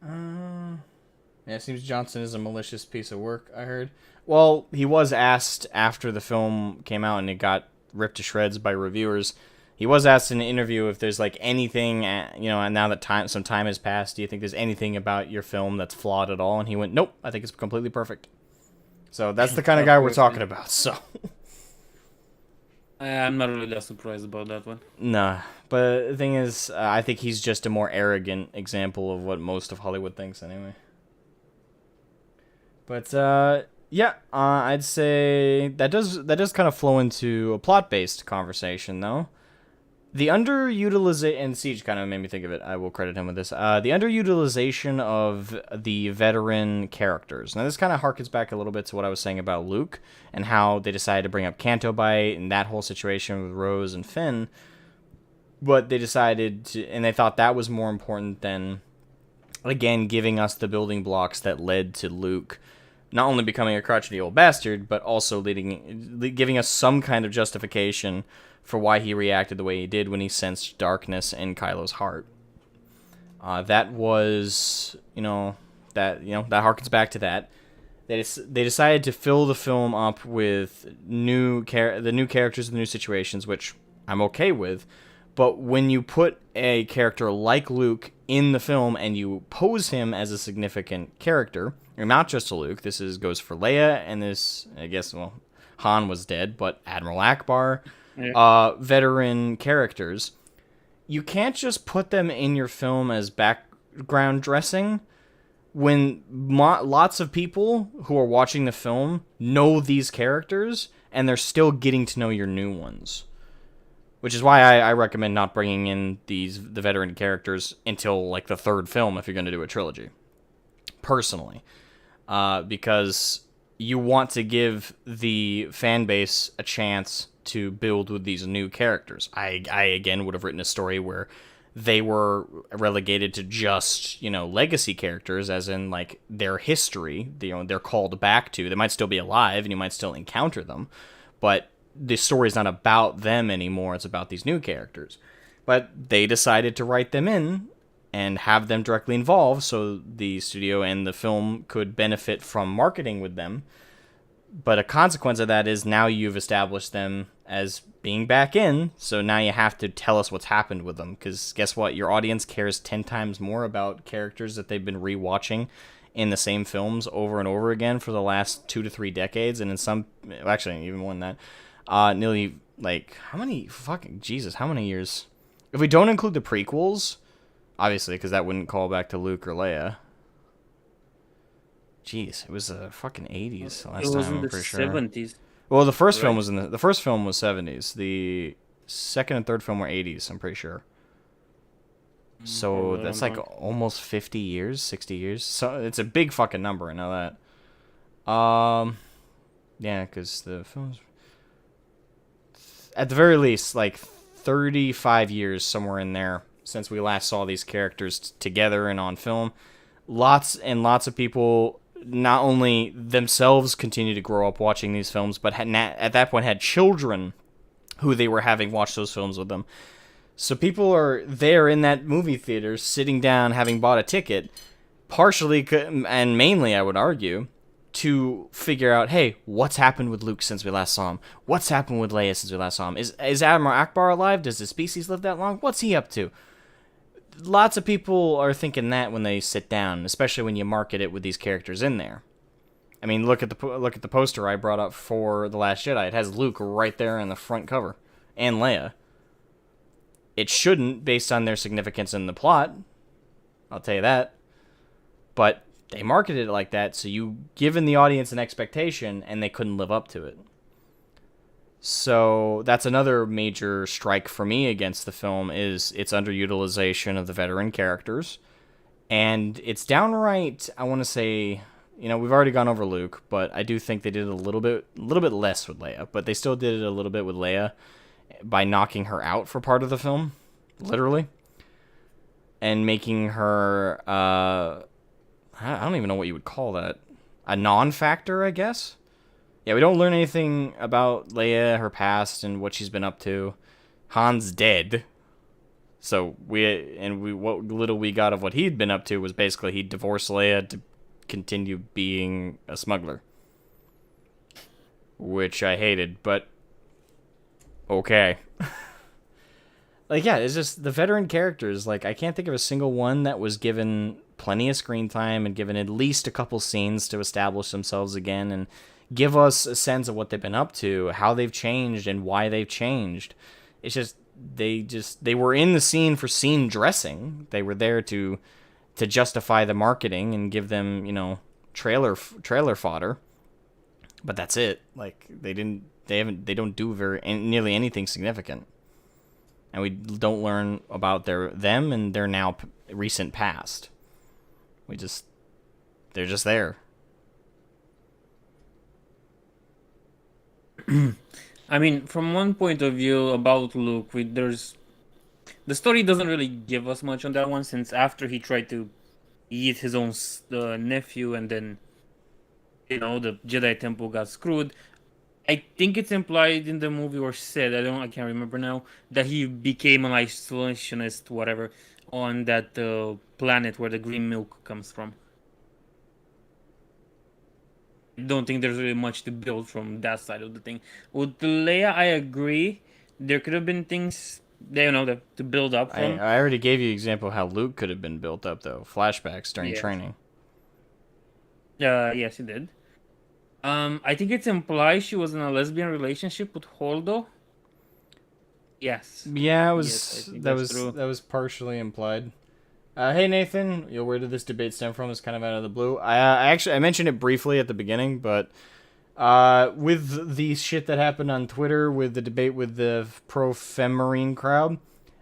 Yeah, it seems Johnson is a malicious piece of work, I heard. Well, he was asked after the film came out and it got ripped to shreds by reviewers. He was asked in an interview if there's like anything, and now that some time has passed, do you think there's anything about your film that's flawed at all? And he went, nope, I think it's completely perfect. So that's the kind of guy we're talking about, so... I'm not really that surprised about that one. Nah, but the thing is, I think he's just a more arrogant example of what most of Hollywood thinks anyway. But, yeah, I'd say that does kind of flow into a plot-based conversation, though. The underutilization, and Siege kind of made me think of it, I will credit him with this, the underutilization of the veteran characters. Now, this kind of harkens back a little bit to what I was saying about Luke, and how they decided to bring up Canto Bight, and that whole situation with Rose and Finn. But they decided to, and they thought that was more important than, again, giving us the building blocks that led to Luke not only becoming a crotchety old bastard, but also giving us some kind of justification for why he reacted the way he did when he sensed darkness in Kylo's heart. That was, that harkens back to that. They decided to fill the film up with the new characters, the new situations, which I'm okay with. But when you put a character like Luke in the film and you pose him as a significant character, or not just to Luke, goes for Leia, and this, I guess, well, Han was dead, but Admiral Akbar, veteran characters, you can't just put them in your film as background dressing when lots of people who are watching the film know these characters and they're still getting to know your new ones. Which is why I recommend not bringing in the veteran characters until like the third film if you're going to do a trilogy. Personally. Because you want to give the fan base a chance to build with these new characters. I again would have written a story where they were relegated to just, legacy characters, as in like their history, they're called back to. They might still be alive and you might still encounter them, but the story's not about them anymore, it's about these new characters. But they decided to write them in and have them directly involved so the studio and the film could benefit from marketing with them. But a consequence of that is now you've established them as being back in, so now you have to tell us what's happened with them, because guess what? Your audience cares 10 times more about characters that they've been rewatching in the same films over and over again for the last 2 to 3 decades, and in some, actually even more than that, nearly, like, how many years? If we don't include the prequels, obviously, because that wouldn't call back to Luke or Leia. Jeez, it was the fucking 80s It last was time, in I'm the pretty sure. 70s, Well, the first film right? was the first film was 70s. The second and third film were 80s, I'm pretty sure. So Probably that's around like then. almost 50 years, 60 years. So it's a big fucking number, I know that. Yeah, cuz the films at the very least like 35 years somewhere in there since we last saw these characters together and on film. Lots and lots of people not only themselves continue to grow up watching these films, but at that point had children who they were having watch those films with them. So people are there in that movie theater, sitting down, having bought a ticket, partially and mainly, I would argue, to figure out, hey, what's happened with Luke since we last saw him? What's happened with Leia since we last saw him? Is Admiral Akbar alive? Does the species live that long? What's he up to? Lots of people are thinking that when they sit down, especially when you market it with these characters in there. I mean, look at the poster I brought up for The Last Jedi. It has Luke right there in the front cover, and Leia. It shouldn't, based on their significance in the plot. I'll tell you that. But they marketed it like that, so you given the audience an expectation, and they couldn't live up to it. So that's another major strike for me against the film is its underutilization of the veteran characters. And it's downright, I want to say, we've already gone over Luke, but I do think they did a little bit less with Leia, but they still did it a little bit with Leia by knocking her out for part of the film, literally, and making her, I don't even know what you would call that, a non-factor, I guess. Yeah, we don't learn anything about Leia, her past, and what she's been up to. Han's dead. So what little we got of what he'd been up to was basically he divorced Leia to continue being a smuggler, which I hated, but okay. Like, yeah, it's just the veteran characters. Like, I can't think of a single one that was given plenty of screen time and given at least a couple scenes to establish themselves again and give us a sense of what they've been up to, how they've changed, and why they've changed. It's just they were in the scene for scene dressing. They were there to justify the marketing and give them, trailer fodder. But that's it. Like they don't do nearly anything significant. And we don't learn about them and their now recent past. They're just there. I mean, from one point of view about Luke, there's the story doesn't really give us much on that one, since after he tried to eat his own nephew, and then the Jedi Temple got screwed. I think it's implied in the movie or said, I can't remember now, that he became an isolationist, whatever, on that planet where the green milk comes from. I don't think there's really much to build from that side of the thing. With Leia, I agree. There could have been things to build up from. I already gave you an example of how Luke could have been built up, though. Flashbacks during Yes. training. Yes, he did. I think it's implied she was in a lesbian relationship with Holdo. Yes. Yeah, Yes, I think that's true. that was partially implied. Hey Nathan, where did this debate stem from? It's kind of out of the blue. I mentioned it briefly at the beginning, but with the shit that happened on Twitter with the debate with the pro-femmarine crowd,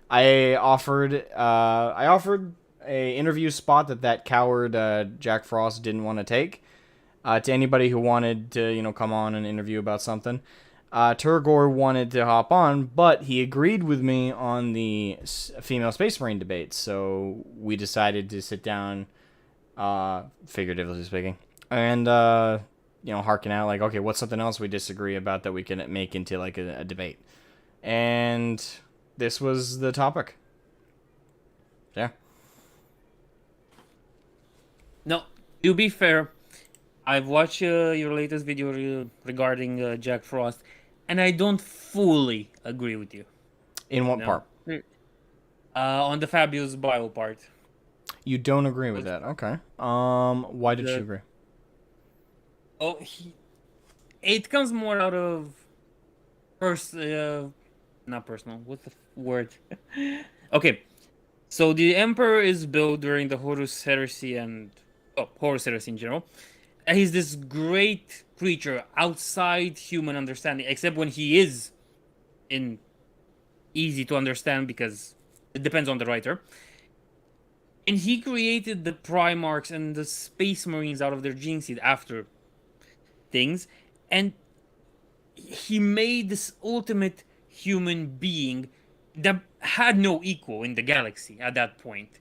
I offered a interview spot that coward Jack Frost didn't want to take to anybody who wanted to come on and interview about something. Turgor wanted to hop on, but he agreed with me on the female Space Marine debate, so we decided to sit down, figuratively speaking, and harken out like, okay, what's something else we disagree about that we can make into like a debate, and this was the topic. Yeah. No, to be fair, I've watched your latest video regarding Jack Frost, and I don't fully agree with you. In You what know, part? on the Fabius bio part. You don't agree with Was that? Okay. Why did you the agree? oh it comes more out of not personal. What's the word? Okay, so the Emperor is built during the Horus Heresy and Horus Heresy in general. And he's this great creature outside human understanding, except when he is in easy to understand because it depends on the writer. And he created the Primarchs and the Space Marines out of their gene seed after things, and he made this ultimate human being that had no equal in the galaxy at that point.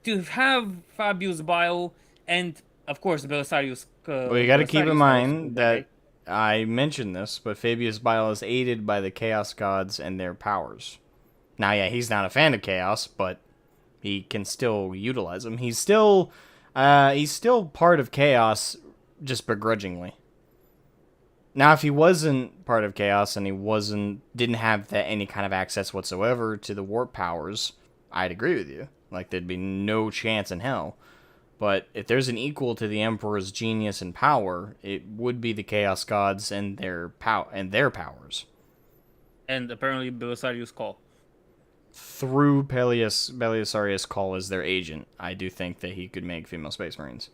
To have Fabius Bile and, of course, Well, you got to keep in Belisarius are also mind cool. that I mentioned this, but Fabius Bile is aided by the Chaos Gods and their powers. Now, yeah, he's not a fan of Chaos, but he can still utilize them. He's still part of Chaos, just begrudgingly. Now, if he wasn't part of Chaos and didn't have any kind of access whatsoever to the warp powers, I'd agree with you. Like, there'd be no chance in hell. But if there's an equal to the Emperor's genius and power, it would be the Chaos Gods and their powers. And apparently Belisarius Call. Through Belisarius Call as their agent, I do think that he could make female Space Marines.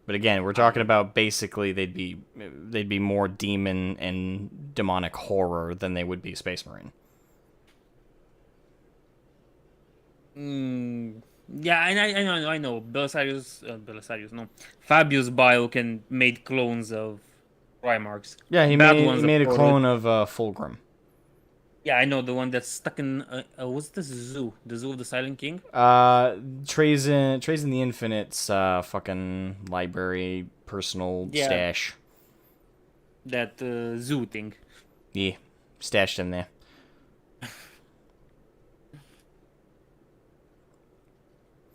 But again, we're talking about basically they'd be more demon and demonic horror than they would be Space Marine. Yeah, and I know. Belisarius, no. Fabius Bile can make clones of Primarchs. Yeah, he Bad made he ones, of made a course. clone of Fulgrim. Yeah, I know the one that's stuck in. What's this zoo? The Zoo of the Silent King? Trays in the Infinite's fucking library personal Yeah, stash. that zoo thing. Yeah, stashed in there.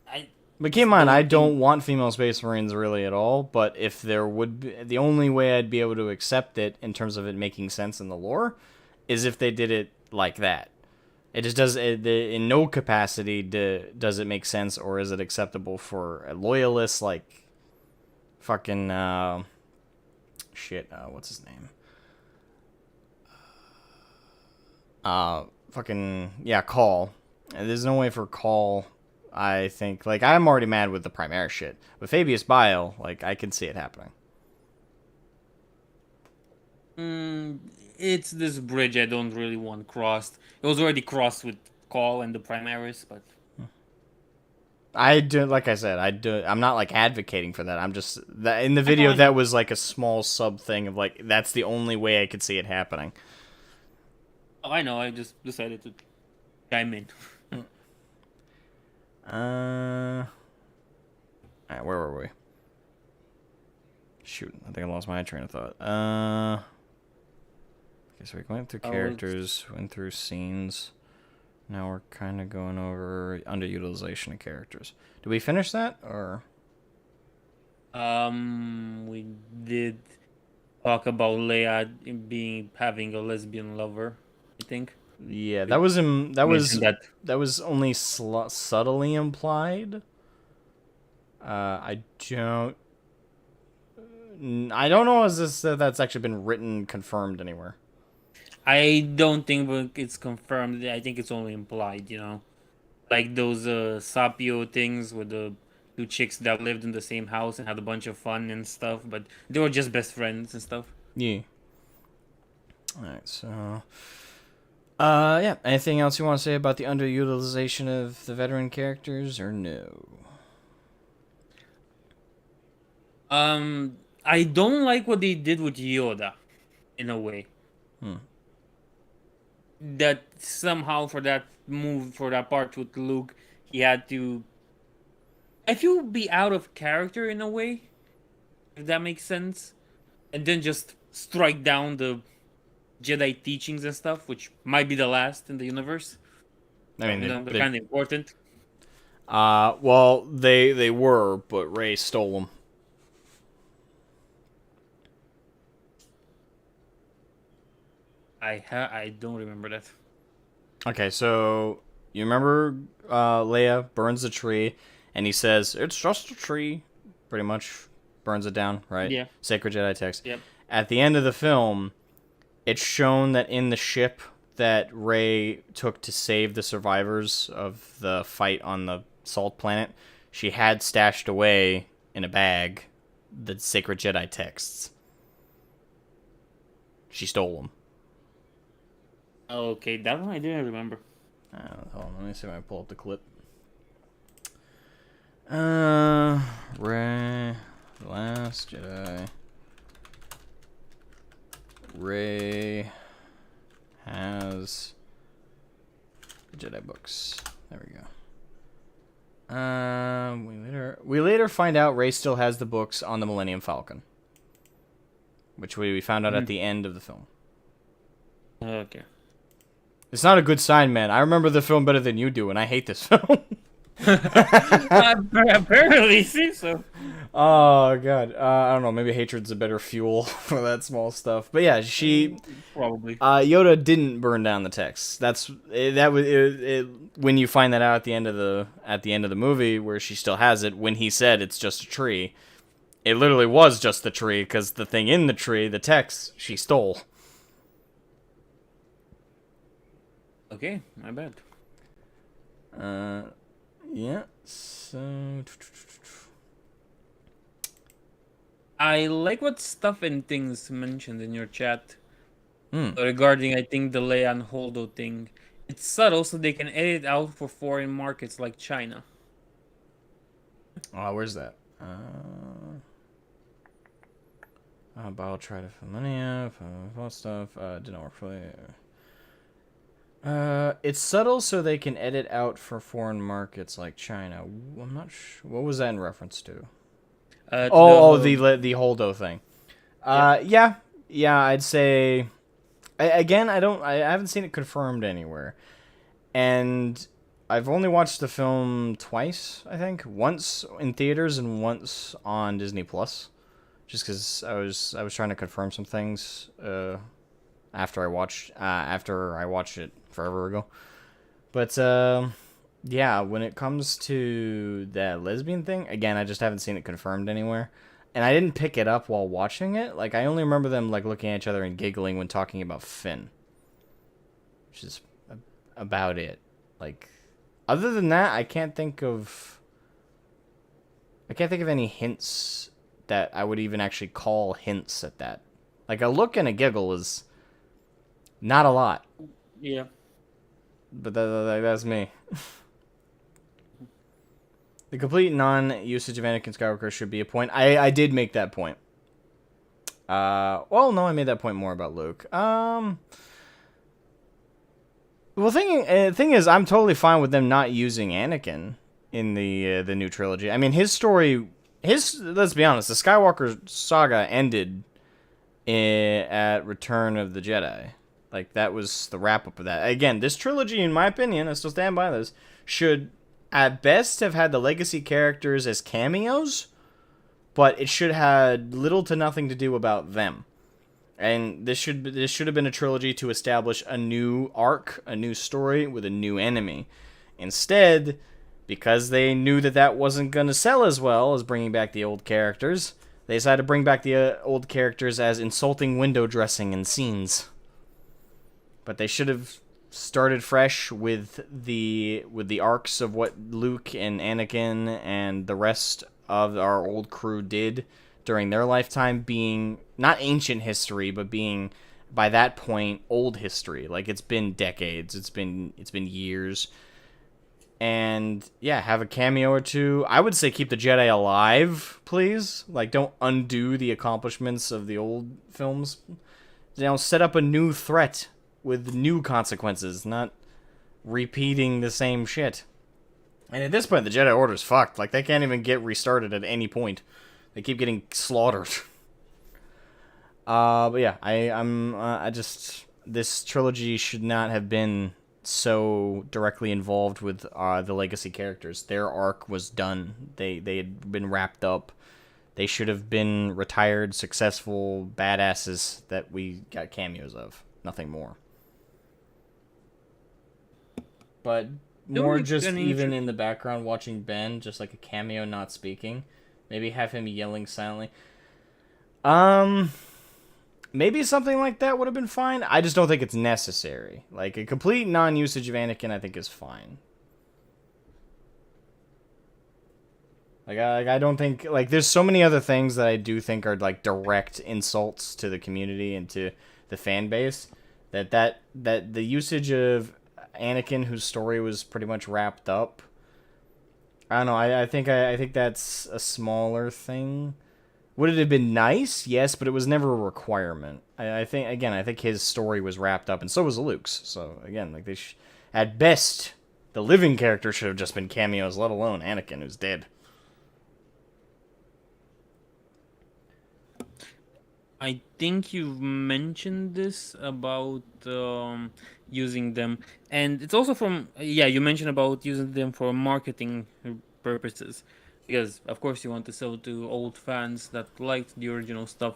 I But keep in just mind, I don't think. don't want female Space Marines really at all. But if there would be, the only way I'd be able to accept it in terms of it making sense in the lore is if they did it like that. It just does in no capacity does it make sense, or is it acceptable for a loyalist like fucking what's his name? Fucking yeah, Call. There's no way for Call. I think like I'm already mad with the Primaris shit, but Fabius Bile, like I can see it happening. Mm, it's this bridge I don't really want crossed. It was already crossed with Call and the Primaris, but I do, like I said, I'm not like advocating for that. I'm just that in the I know, video I that know. was like a small sub thing of like that's the only way I could see it happening. Oh, I know. I just decided to chime in. Alright, where were we? Shoot, I think I lost my train of thought. Okay, so we went through I was characters, went through scenes. Now we're kind of going over underutilization of characters. Did we finish that or? we did talk about Leia having a lesbian lover. I think Yeah, we mentioned that. that was only subtly implied. I don't know as this that's actually been written confirmed anywhere. I don't think it's confirmed. I think it's only implied. Like those Sapio things with the two chicks that lived in the same house and had a bunch of fun and stuff, but they were just best friends and stuff. Yeah. All right, so yeah. Anything else you want to say about the underutilization of the veteran characters, or no? I don't like what they did with Yoda, in a way. Hmm. That somehow for that part with Luke, he had to. I feel be out of character in a way, if that makes sense, and then just strike down the Jedi teachings and stuff, which might be the last in the universe. I mean, They're kind of important. Well, they were, but Rey stole them. I don't remember that. Okay, so you remember Leia burns the tree, and he says, "It's just a tree," pretty much burns it down, right? Yeah. Sacred Jedi text. Yep. At the end of the film, it's shown that in the ship that Rey took to save the survivors of the fight on the salt planet, she had stashed away in a bag the Sacred Jedi texts. She stole them. Okay, that one I didn't remember. Hold on, let me see if I pull up the clip. Rey, Last Jedi. Rey has the Jedi books. There we go. We later find out Rey still has the books on the Millennium Falcon, which we found out at the end of the film. Okay. It's not a good sign, man. I remember the film better than you do, and I hate this film. Apparently, see so. Oh god, I don't know. Maybe hatred's a better fuel for that small stuff. But yeah, Probably. Yoda didn't burn down the text. When you find that out at the end of the movie, where she still has it. When he said it's just a tree, it literally was just the tree, because the thing in the tree, the text, she stole. Okay, my bad. Yeah. So. I like what stuff and things mentioned in your chat regarding, I think, the Leia and Holdo thing. It's subtle, so they can edit it out for foreign markets like China. Oh, where's that? Battle try to millennia, stuff. Didn't work fully. It's subtle, so they can edit out for foreign markets like China. I'm not sure. What was that in reference to? The Holdo thing. Yeah, I'd say. I haven't seen it confirmed anywhere, and I've only watched the film twice. I think once in theaters and once on Disney Plus, just because I was trying to confirm some things. After I watched it forever ago, but yeah, when it comes to that lesbian thing, again, I just haven't seen it confirmed anywhere, and I didn't pick it up while watching it. Like, I only remember them like looking at each other and giggling when talking about Finn, which is about it. Like, other than that, I can't think of any hints that I would even actually call hints at that. Like, a look and a giggle is not a lot. Yeah. But that's me. The complete non-usage of Anakin Skywalker should be a point. I did make that point. Well, no, I made that point more about Luke. Well, thing is, I'm totally fine with them not using Anakin in the new trilogy. I mean, let's be honest, the Skywalker saga ended at Return of the Jedi. Like, that was the wrap-up of that. Again, this trilogy, in my opinion, I still stand by this, should, at best, have had the legacy characters as cameos, but it should have had little to nothing to do about them. And this should have been a trilogy to establish a new arc, a new story, with a new enemy. Instead, because they knew that wasn't going to sell as well as bringing back the old characters, they decided to bring back the old characters as insulting window dressing in scenes. But they should have started fresh with the arcs of what Luke and Anakin and the rest of our old crew did during their lifetime, being not ancient history, but being, by that point, old history. Like, it's been decades, it's been years. And yeah, have a cameo or two. I would say keep the Jedi alive, please. Like, don't undo the accomplishments of the old films. Set up a new threat with new consequences, not repeating the same shit. And at this point, the Jedi Order's fucked. Like, they can't even get restarted at any point. They keep getting slaughtered. But yeah, this trilogy should not have been so directly involved with the legacy characters. Their arc was done. They had been wrapped up. They should have been retired, successful badasses that we got cameos of. Nothing more. But The more only just an even in the background watching Ben, just like a cameo not speaking. Maybe have him yelling silently. Um, Maybe something like that would have been fine. I just don't think it's necessary. Like, a complete non-usage of Anakin, I think, is fine. I don't think... Like, there's so many other things that I do think are, like, direct insults to the community and to the fan base. That the usage of Anakin, whose story was pretty much wrapped up... I don't know. I think that's a smaller thing. Would it have been nice? Yes, but it was never a requirement. I think his story was wrapped up, and so was Luke's. So again, like at best, the living character should have just been cameos, let alone Anakin, who's dead. I think you've mentioned this about using them, and it's also from yeah. You mentioned about using them for marketing purposes, because of course you want to sell to old fans that liked the original stuff.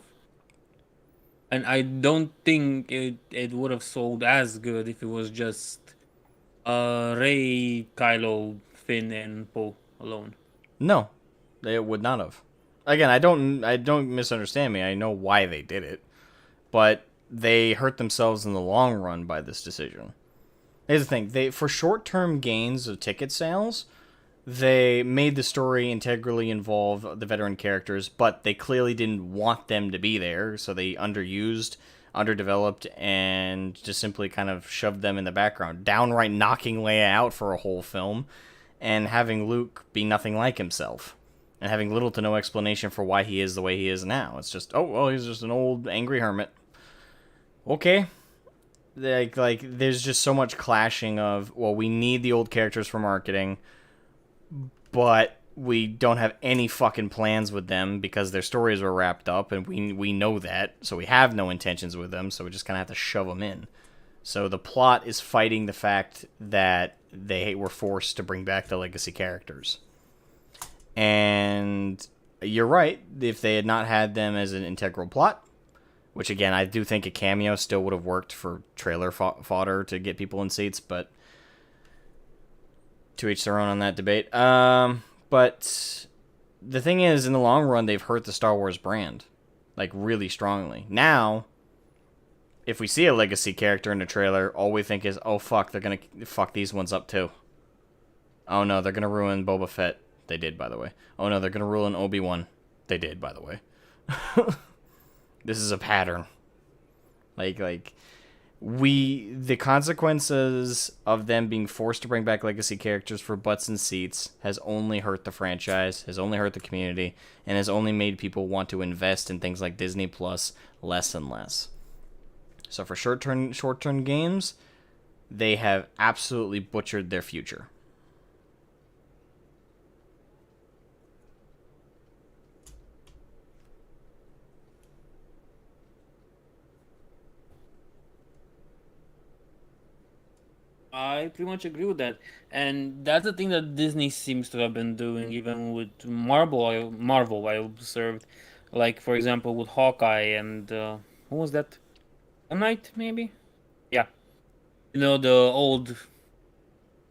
And I don't think it would have sold as good if it was just Ray, Kylo, Finn, and Poe alone. No, they would not have. Again, I don't misunderstand me. I know why they did it, but they hurt themselves in the long run by this decision. Here's the thing: for short-term gains of ticket sales, they made the story integrally involve the veteran characters, but they clearly didn't want them to be there, so they underused, underdeveloped, and just simply kind of shoved them in the background, downright knocking Leia out for a whole film, and having Luke be nothing like himself, and having little to no explanation for why he is the way he is now. It's just, oh, well, he's just an old, angry hermit. Okay. There's just so much clashing of, well, we need the old characters for marketing, but we don't have any fucking plans with them because their stories were wrapped up, and we know that, so we have no intentions with them, so we just kind of have to shove them in. So the plot is fighting the fact that they were forced to bring back the legacy characters. And you're right, if they had not had them as an integral plot, which again, I do think a cameo still would have worked for trailer fodder to get people in seats, but to each their own on that debate. But the thing is, in the long run, they've hurt the Star Wars brand, like, really strongly. Now, if we see a legacy character in a trailer, all we think is, oh, fuck, they're gonna fuck these ones up, too. Oh, no, they're gonna ruin Boba Fett. They did, by the way. Oh, no, they're gonna ruin Obi-Wan. They did, by the way. This is a pattern. The consequences of them being forced to bring back legacy characters for butts and seats has only hurt the franchise, has only hurt the community, and has only made people want to invest in things like Disney Plus less and less. So for short-term games, they have absolutely butchered their future. I pretty much agree with that, and that's the thing that Disney seems to have been doing, even with Marvel. I observed, like for example with Hawkeye and who was that? A Knight, maybe. Yeah, the old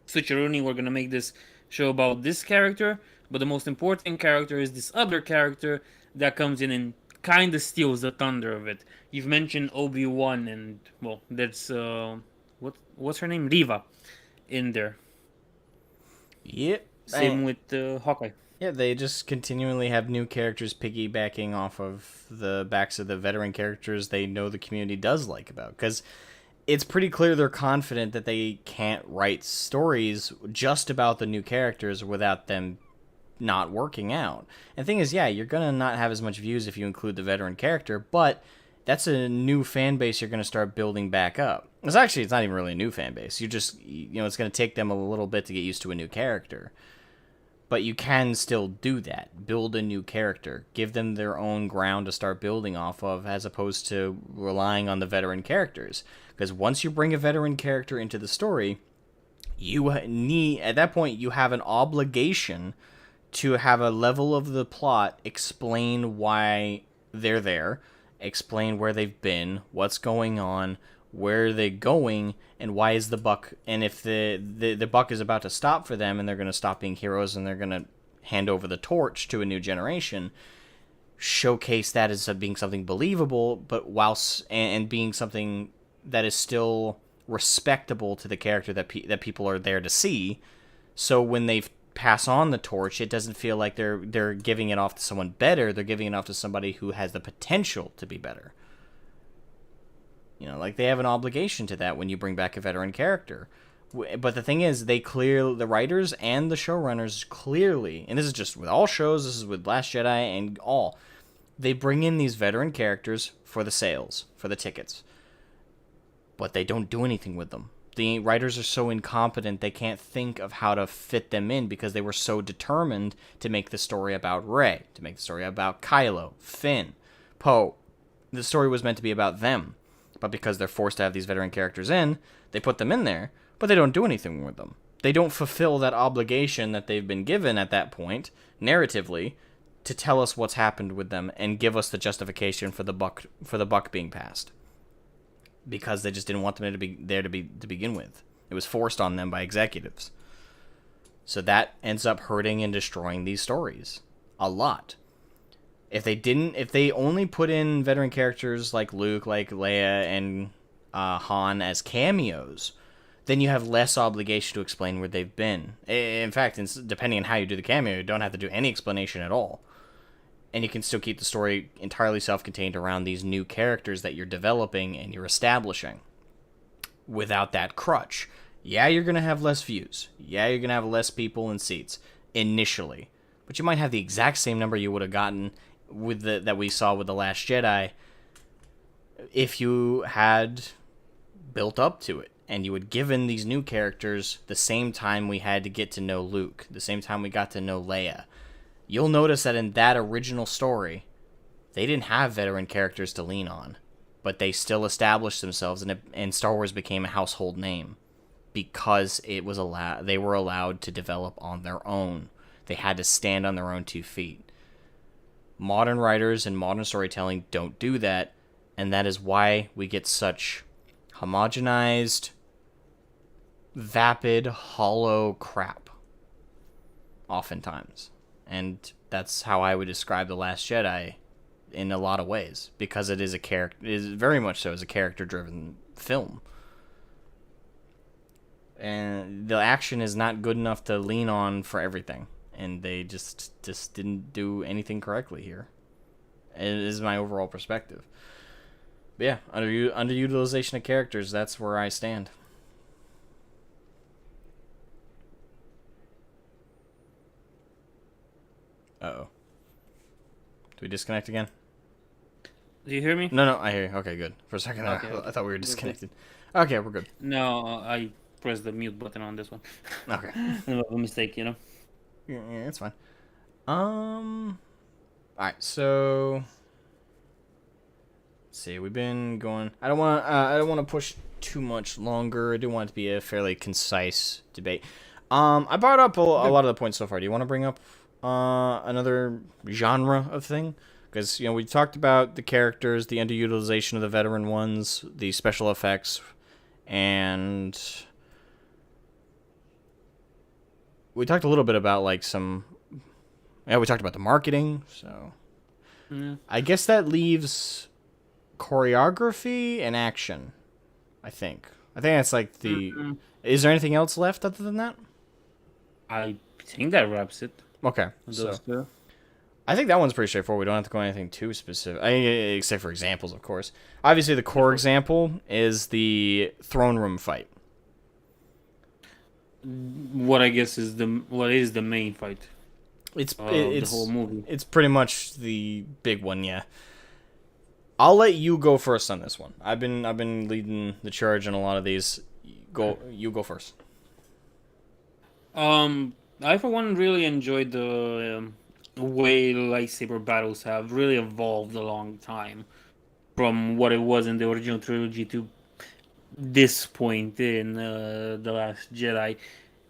switcheroonie. We're gonna make this show about this character, but the most important character is this other character that comes in and kind of steals the thunder of it. You've mentioned Obi-Wan, and well, that's what's her name, Riva, in there. Yep. Same with Hawkeye. Yeah, they just continually have new characters piggybacking off of the backs of the veteran characters they know the community does like about. Because it's pretty clear they're confident that they can't write stories just about the new characters without them not working out. And the thing is, yeah, you're going to not have as much views if you include the veteran character, but that's a new fan base you're going to start building back up. It's not even really a new fan base. It's going to take them a little bit to get used to a new character. But you can still do that. Build a new character. Give them their own ground to start building off of, as opposed to relying on the veteran characters. Because once you bring a veteran character into the story, at that point, you have an obligation to have a level of the plot explain why they're there, explain where they've been, what's going on, where they're going, and why is the buck, and if the buck is about to stop for them and they're going to stop being heroes and they're going to hand over the torch to a new generation, showcase that as being something believable, but whilst and being something that is still respectable to the character that people are there to see. So when they pass on the torch, it doesn't feel like they're giving it off to someone better. They're giving it off to somebody who has the potential to be better. Like they have an obligation to that when you bring back a veteran character. But the thing is, the writers and the showrunners clearly, and this is just with all shows, this is with Last Jedi and all, they bring in these veteran characters for the sales, for the tickets. But they don't do anything with them. The writers are so incompetent they can't think of how to fit them in because they were so determined to make the story about Rey, to make the story about Kylo, Finn, Poe. The story was meant to be about them. But because they're forced to have these veteran characters in, they put them in there, but they don't do anything with them. They don't fulfill that obligation that they've been given at that point, narratively, to tell us what's happened with them and give us the justification for the buck being passed. Because they just didn't want them to be there to begin with. It was forced on them by executives. So that ends up hurting and destroying these stories a lot. If they only put in veteran characters like Luke, like Leia, and Han as cameos, then you have less obligation to explain where they've been. In fact, depending on how you do the cameo, you don't have to do any explanation at all. And you can still keep the story entirely self-contained around these new characters that you're developing and you're establishing without that crutch. Yeah, you're going to have less views. Yeah, you're going to have less people in seats initially. But you might have the exact same number you would have gotten with that we saw with The Last Jedi if you had built up to it and you had given these new characters the same time we had to get to know Luke, the same time we got to know Leia. You'll notice that in that original story, they didn't have veteran characters to lean on, but they still established themselves, and Star Wars became a household name because they were allowed to develop on their own. They had to stand on their own 2 feet. Modern writers and modern storytelling don't do that, and that is why we get such homogenized, vapid, hollow crap. Oftentimes. And that's how I would describe The Last Jedi in a lot of ways, because it is very much so as a character-driven film. And the action is not good enough to lean on for everything, and they just didn't do anything correctly here. It is my overall perspective. But yeah, underutilization of characters, that's where I stand. Uh-oh. Do we disconnect again? Do you hear me? No, I hear you. Okay, good. For a second, Okay, I thought we were disconnected. Okay, we're good. No, I pressed the mute button on this one. Okay. A mistake, you know? Yeah, it's fine. Alright, so... Let's see, we've been going... I don't want to push too much longer. I do want it to be a fairly concise debate. I brought up a lot of the points so far. Do you want to bring up another genre of thing? Because, we talked about the characters, the underutilization of the veteran ones, the special effects, and we talked a little bit about, we talked about the marketing, so... Yeah. I guess that leaves choreography and action, I think. I think that's like the... Mm-hmm. Is there anything else left other than that? I think that wraps it. Okay, so I think that one's pretty straightforward. We don't have to go anything too specific, except for examples, of course. Obviously, the core example is the throne room fight. What is the main fight? It's the whole movie. It's pretty much the big one, yeah. I'll let you go first on this one. I've been leading the charge on a lot of these. You go first. I for one really enjoyed the way lightsaber battles have really evolved a long time from what it was in the original trilogy to this point in the Last Jedi.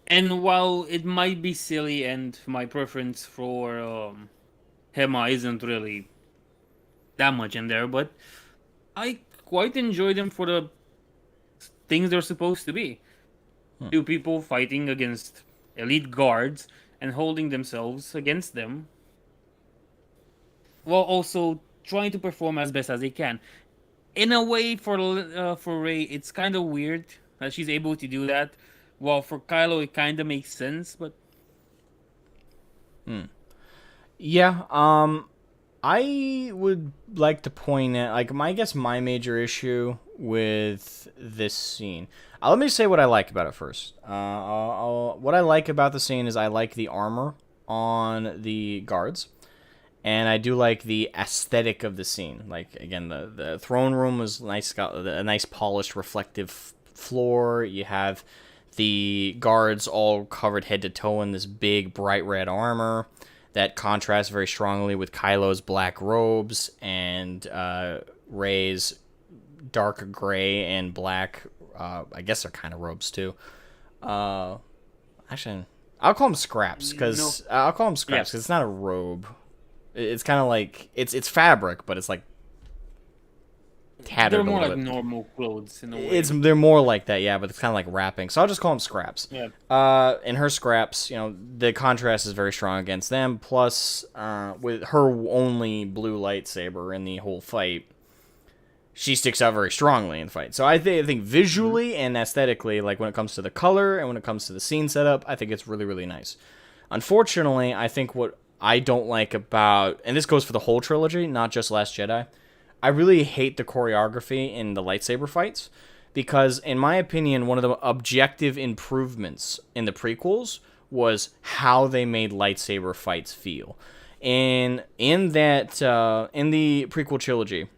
And while it might be silly, and my preference for Hema isn't really that much in there, but I quite enjoy them for the things they're supposed to be. Two people fighting against elite guards and holding themselves against them, while also trying to perform as best as they can. In a way, for Rey, it's kind of weird that she's able to do that. While for Kylo, it kind of makes sense, but Yeah, I would like to point at like I guess my major issue with this scene. Let me say what I like about it first. What I like about the scene is I like the armor on the guards, and I do like the aesthetic of the scene. Like again, the throne room was nice, got a nice polished, reflective floor. You have the guards all covered head to toe in this big, bright red armor that contrasts very strongly with Kylo's black robes and Rey's dark gray and black. I guess they're kind of robes too. Actually, I'll call them scraps because yes, it's not a robe. It's kind of like it's fabric, but it's like they're tattered a more little like bit. normal clothes in a way. They're more like that, yeah, but it's kind of like wrapping. So I'll just call them scraps. Yeah, In her scraps, the contrast is very strong against them. Plus, with her only blue lightsaber in the whole fight, she sticks out very strongly in the fight. So I think visually and aesthetically, like when it comes to the color and when it comes to the scene setup, I think it's really really nice. Unfortunately, I think what I don't like about, and this goes for the whole trilogy, not just Last Jedi, I really hate the choreography in the lightsaber fights because, in my opinion, one of the objective improvements in the prequels was how they made lightsaber fights feel. In the prequel trilogy,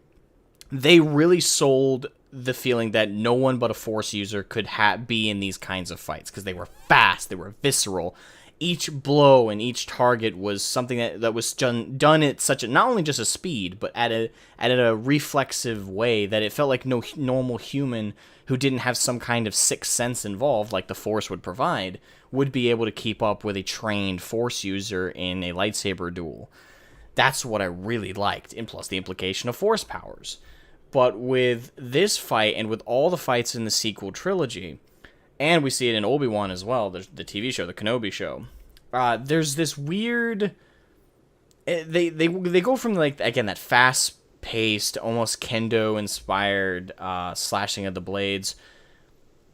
they really sold the feeling that no one but a Force user could be in these kinds of fights because they were fast, they were visceral. Each blow and each target was something that was done at such a, not only just a speed, but at a reflexive way that it felt like no normal human who didn't have some kind of sixth sense involved, like the Force would provide, would be able to keep up with a trained Force user in a lightsaber duel. That's what I really liked, and plus the implication of Force powers. But with this fight and with all the fights in the sequel trilogy, and we see it in Obi-Wan as well, the TV show, the Kenobi show, there's this weird... They go from, like, again, that fast-paced, almost kendo-inspired slashing of the blades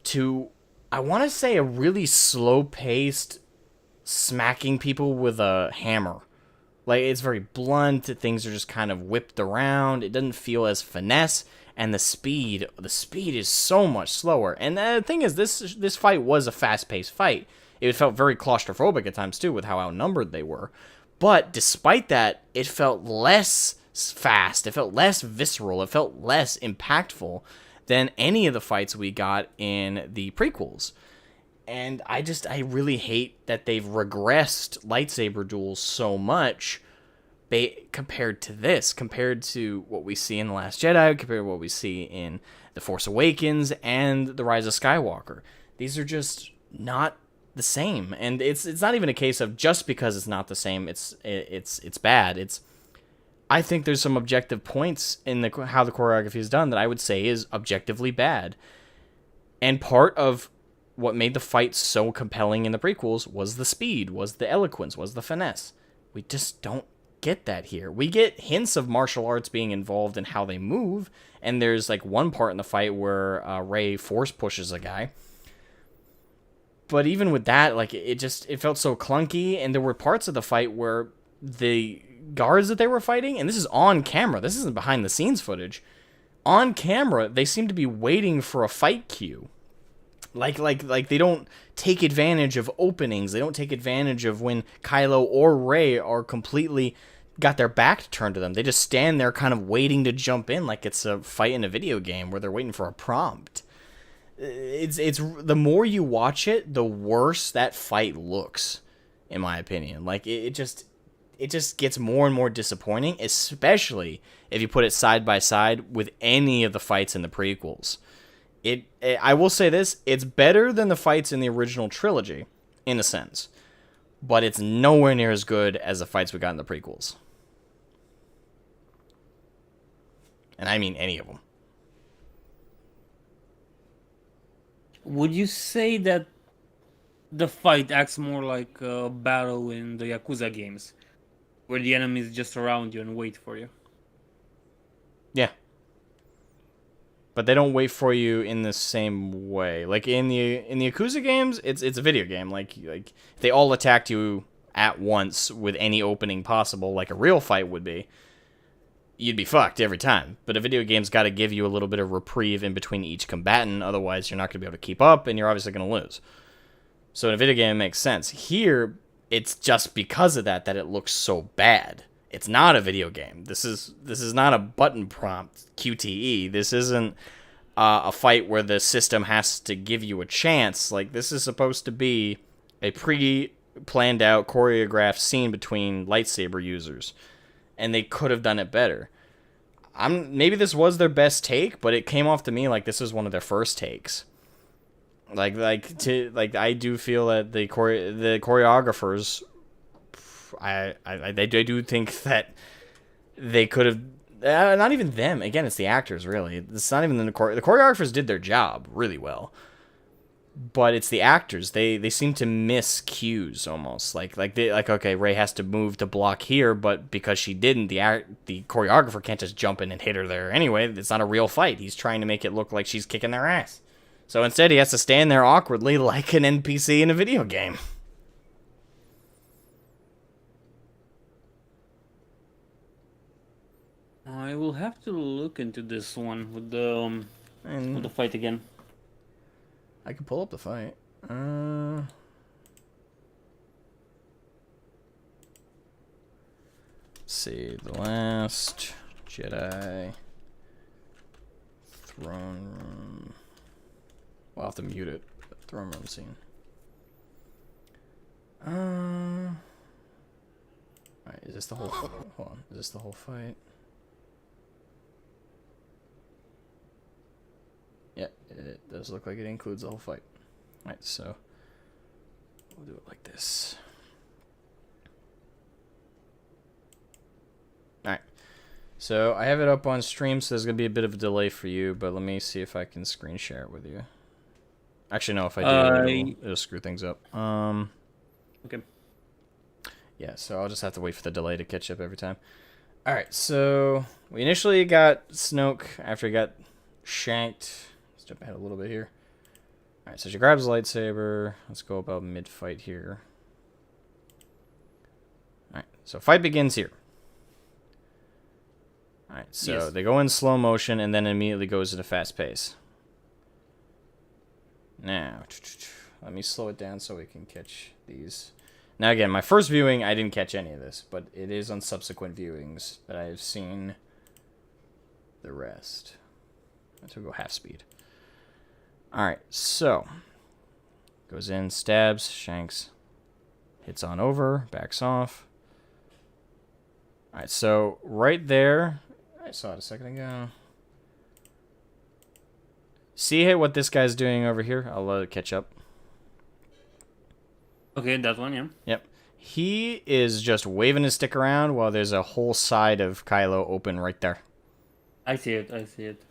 to, I want to say, a really slow-paced smacking people with a hammer. Like, it's very blunt. Things are just kind of whipped around. It doesn't feel as finesse. And the speed is so much slower. And the thing is, this fight was a fast-paced fight. It felt very claustrophobic at times, too, with how outnumbered they were. But despite that, it felt less fast. It felt less visceral. It felt less impactful than any of the fights we got in the prequels. And I really hate that they've regressed lightsaber duels so much compared to what we see in The Last Jedi, compared to what we see in The Force Awakens and The Rise of Skywalker. These are just not the same. And it's not even a case of just because it's not the same, it's bad. I think there's some objective points in how the choreography is done that I would say is objectively bad. And part of what made the fight so compelling in the prequels was the speed, was the eloquence, was the finesse. We just don't get that here. We get hints of martial arts being involved in how they move, and there's like one part in the fight where Rey force pushes a guy. But even with that, like it felt so clunky, and there were parts of the fight where the guards that they were fighting, and this is on camera, this isn't behind the scenes footage, on camera they seem to be waiting for a fight cue. Like they don't take advantage of openings. They don't take advantage of when Kylo or Rey are completely got their back turned to them. They just stand there kind of waiting to jump in like it's a fight in a video game where they're waiting for a prompt. It's the more you watch it, the worse that fight looks, in my opinion. Like it just gets more and more disappointing, especially if you put it side by side with any of the fights in the prequels. I will say this, it's better than the fights in the original trilogy, in a sense. But it's nowhere near as good as the fights we got in the prequels. And I mean any of them. Would you say that the fight acts more like a battle in the Yakuza games, where the enemies just surround you and wait for you? Yeah. But they don't wait for you in the same way. Like in the Yakuza games, it's a video game. Like if they all attacked you at once with any opening possible, like a real fight would be, you'd be fucked every time. But a video game's got to give you a little bit of reprieve in between each combatant, otherwise you're not going to be able to keep up, and you're obviously going to lose. So in a video game, it makes sense. Here, it's just because of that it looks so bad. It's not a video game. This is not a button prompt QTE. This isn't a fight where the system has to give you a chance. Like, this is supposed to be a pre-planned out, choreographed scene between lightsaber users. And they could have done it better. Maybe this was their best take, but it came off to me like this was one of their first takes. I do feel that the choreographers, I do think that they could have, not even them. Again, it's the actors, really. It's not even the choreographers did their job really well, but it's the actors. They seem to miss cues almost. Okay, Rey has to move to block here, but because she didn't, the choreographer can't just jump in and hit her there anyway. It's not a real fight. He's trying to make it look like she's kicking their ass. So instead, he has to stand there awkwardly like an NPC in a video game. I will have to look into this one with the fight again. I can pull up the fight. Let's see, The Last Jedi Throne Room. We'll have to mute it. Throne room scene. Alright, is this the whole? Hold on, is this the whole fight? Yeah, it does look like it includes the whole fight. Alright, so we'll do it like this. Alright, so I have it up on stream, so there's going to be a bit of a delay for you, but let me see if I can screen share it with you. Actually, no, if I do, it'll screw things up. Okay. Yeah, so I'll just have to wait for the delay to catch up every time. Alright, so we initially got Snoke after he got shanked. Let's jump ahead a little bit here. Alright, so she grabs a lightsaber. Let's go about mid-fight here. Alright, so fight begins here. Alright, so yes. They go in slow motion and then immediately goes at a fast pace. Now, let me slow it down so we can catch these. Now again, my first viewing, I didn't catch any of this, but it is on subsequent viewings that I have seen the rest. Let's go half speed. Alright, so goes in, stabs, shanks, hits on over, backs off. Alright, so right there, I saw it a second ago. See what this guy's doing over here? I'll let it catch up. Okay, that one, yeah. Yep. He is just waving his stick around while there's a whole side of Kylo open right there. I see it.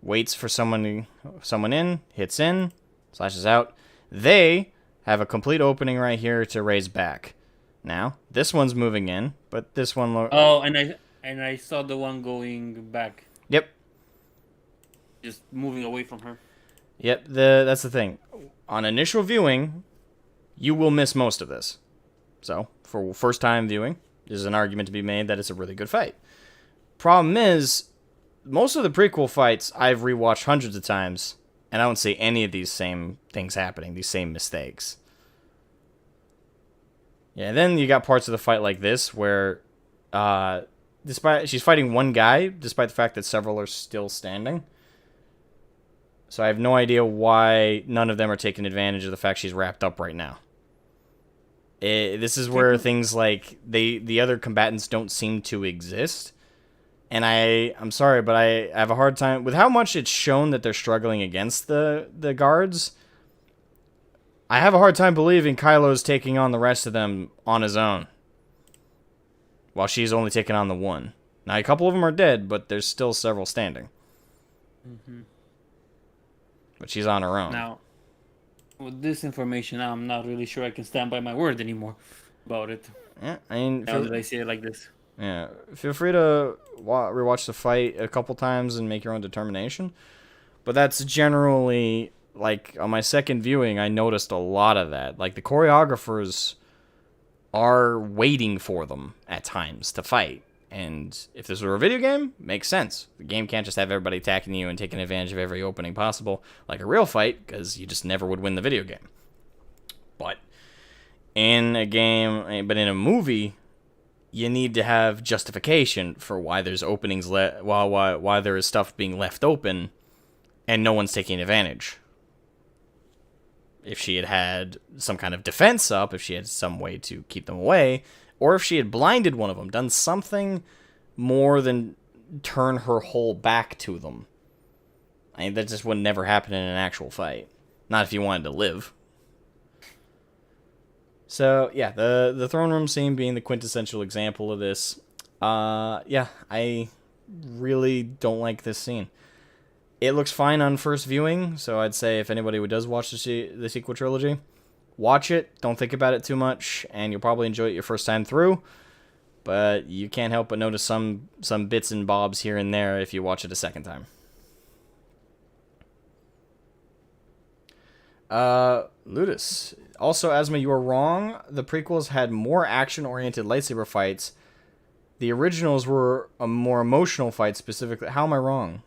Waits for someone in, hits in, slashes out. They have a complete opening right here to raise back. Now, this one's moving in, but this one... Oh, and I saw the one going back. Yep. Just moving away from her. Yep, that's the thing. On initial viewing, you will miss most of this. So, for first time viewing, there's an argument to be made that it's a really good fight. Problem is, most of the prequel fights I've rewatched hundreds of times, and I don't see any of these same things happening, these same mistakes. Yeah, then you got parts of the fight like this where despite she's fighting one guy, despite the fact that several are still standing. So I have no idea why none of them are taking advantage of the fact she's wrapped up right now. This is where things like the other combatants don't seem to exist. And I'm sorry, but I have a hard time with how much it's shown that they're struggling against the guards. I have a hard time believing Kylo's taking on the rest of them on his own, while she's only taking on the one. Now, a couple of them are dead, but there's still several standing. Mm-hmm. But she's on her own. Now, with this information, I'm not really sure I can stand by my word anymore about it. Yeah, I mean, Now that I say it like this. yeah, feel free to rewatch the fight a couple times and make your own determination. But that's generally, like, on my second viewing, I noticed a lot of that. Like, the choreographers are waiting for them at times to fight. And if this were a video game, makes sense. The game can't just have everybody attacking you and taking advantage of every opening possible, like a real fight, because you just never would win the video game. But in a game, but in a movie, you need to have justification for why there's openings, why there is stuff being left open, and no one's taking advantage. If she had some kind of defense up, if she had some way to keep them away, or if she had blinded one of them, done something more than turn her whole back to them. I mean, that just would never happen in an actual fight. Not if you wanted to live. So, yeah, the throne room scene being the quintessential example of this. Yeah, I really don't like this scene. It looks fine on first viewing, so I'd say if anybody who does watch the sequel trilogy, watch it, don't think about it too much, and you'll probably enjoy it your first time through. But you can't help but notice some bits and bobs here and there if you watch it a second time. Ludus. Also, Asma, you are wrong. The prequels had more action-oriented lightsaber fights. The originals were a more emotional fight, specifically. How am I wrong?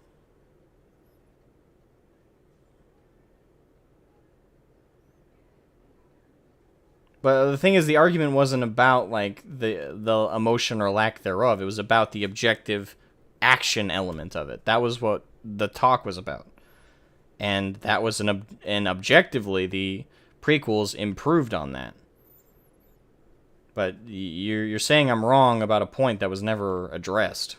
But the thing is, the argument wasn't about, like, the emotion or lack thereof. It was about the objective action element of it. That was what the talk was about. And that was and objectively, the prequels improved on that. But you're saying I'm wrong about a point that was never addressed.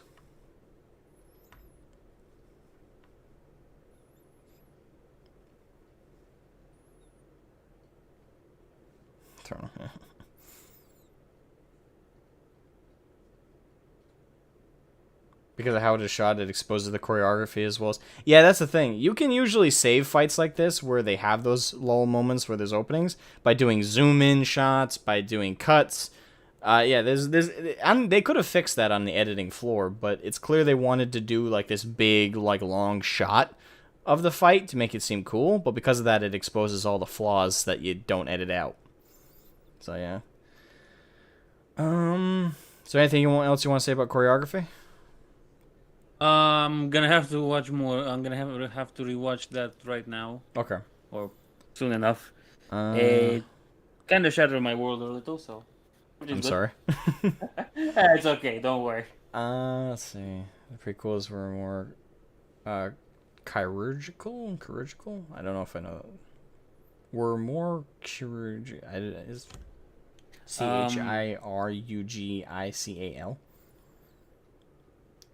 Because of how it is shot, it exposes the choreography as well as... Yeah, that's the thing. You can usually save fights like this where they have those lull moments where there's openings by doing zoom-in shots, by doing cuts. Yeah, they could have fixed that on the editing floor, but it's clear they wanted to do like this big, like long shot of the fight to make it seem cool, but because of that, it exposes all the flaws that you don't edit out. So yeah. So anything else you want to say about choreography? I'm gonna have to watch more. I'm gonna have to rewatch that right now Okay. or soon enough. It kind of shattered my world a little, so. I'm sorry. It's okay. Don't worry. Let's see. The prequels were more chirurgical? Chirurgical? I don't know if I know that. Were more chirurgical. Is Chiruggical.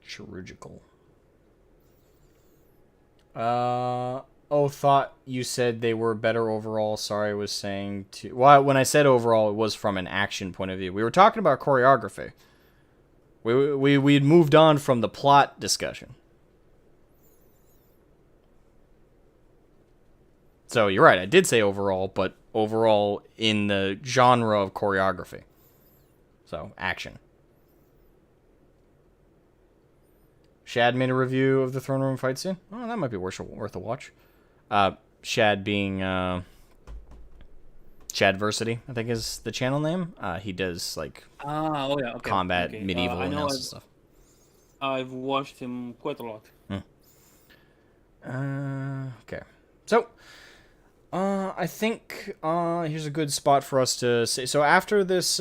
Chirurgical. Thought you said they were better overall. Sorry, I was saying to... Well, when I said overall, it was from an action point of view. We were talking about choreography. We'd moved on from the plot discussion. So you're right, I did say overall, but overall in the genre of choreography. So, action. Shad made a review of the throne room fight scene. Oh, that might be worth a watch. Shad being Shadversity, I think is the channel name. He does like combat, medieval analysis stuff. I've watched him quite a lot. Okay. So, I think here's a good spot for us to say. So after this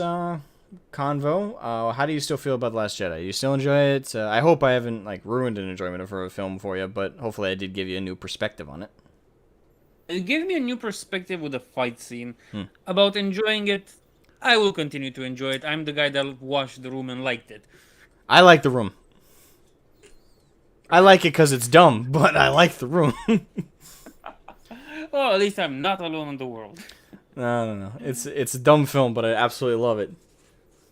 convo, how do you still feel about The Last Jedi? You still enjoy it? I hope I haven't like ruined an enjoyment of a film for you, but hopefully I did give you a new perspective on it. It gave me a new perspective with the fight scene. About enjoying it, I will continue to enjoy it. I'm the guy that watched The Room and liked it. I like The Room. I like it because it's dumb, but I like The Room. Well, at least I'm not alone in the world. No. It's a dumb film, but I absolutely love it.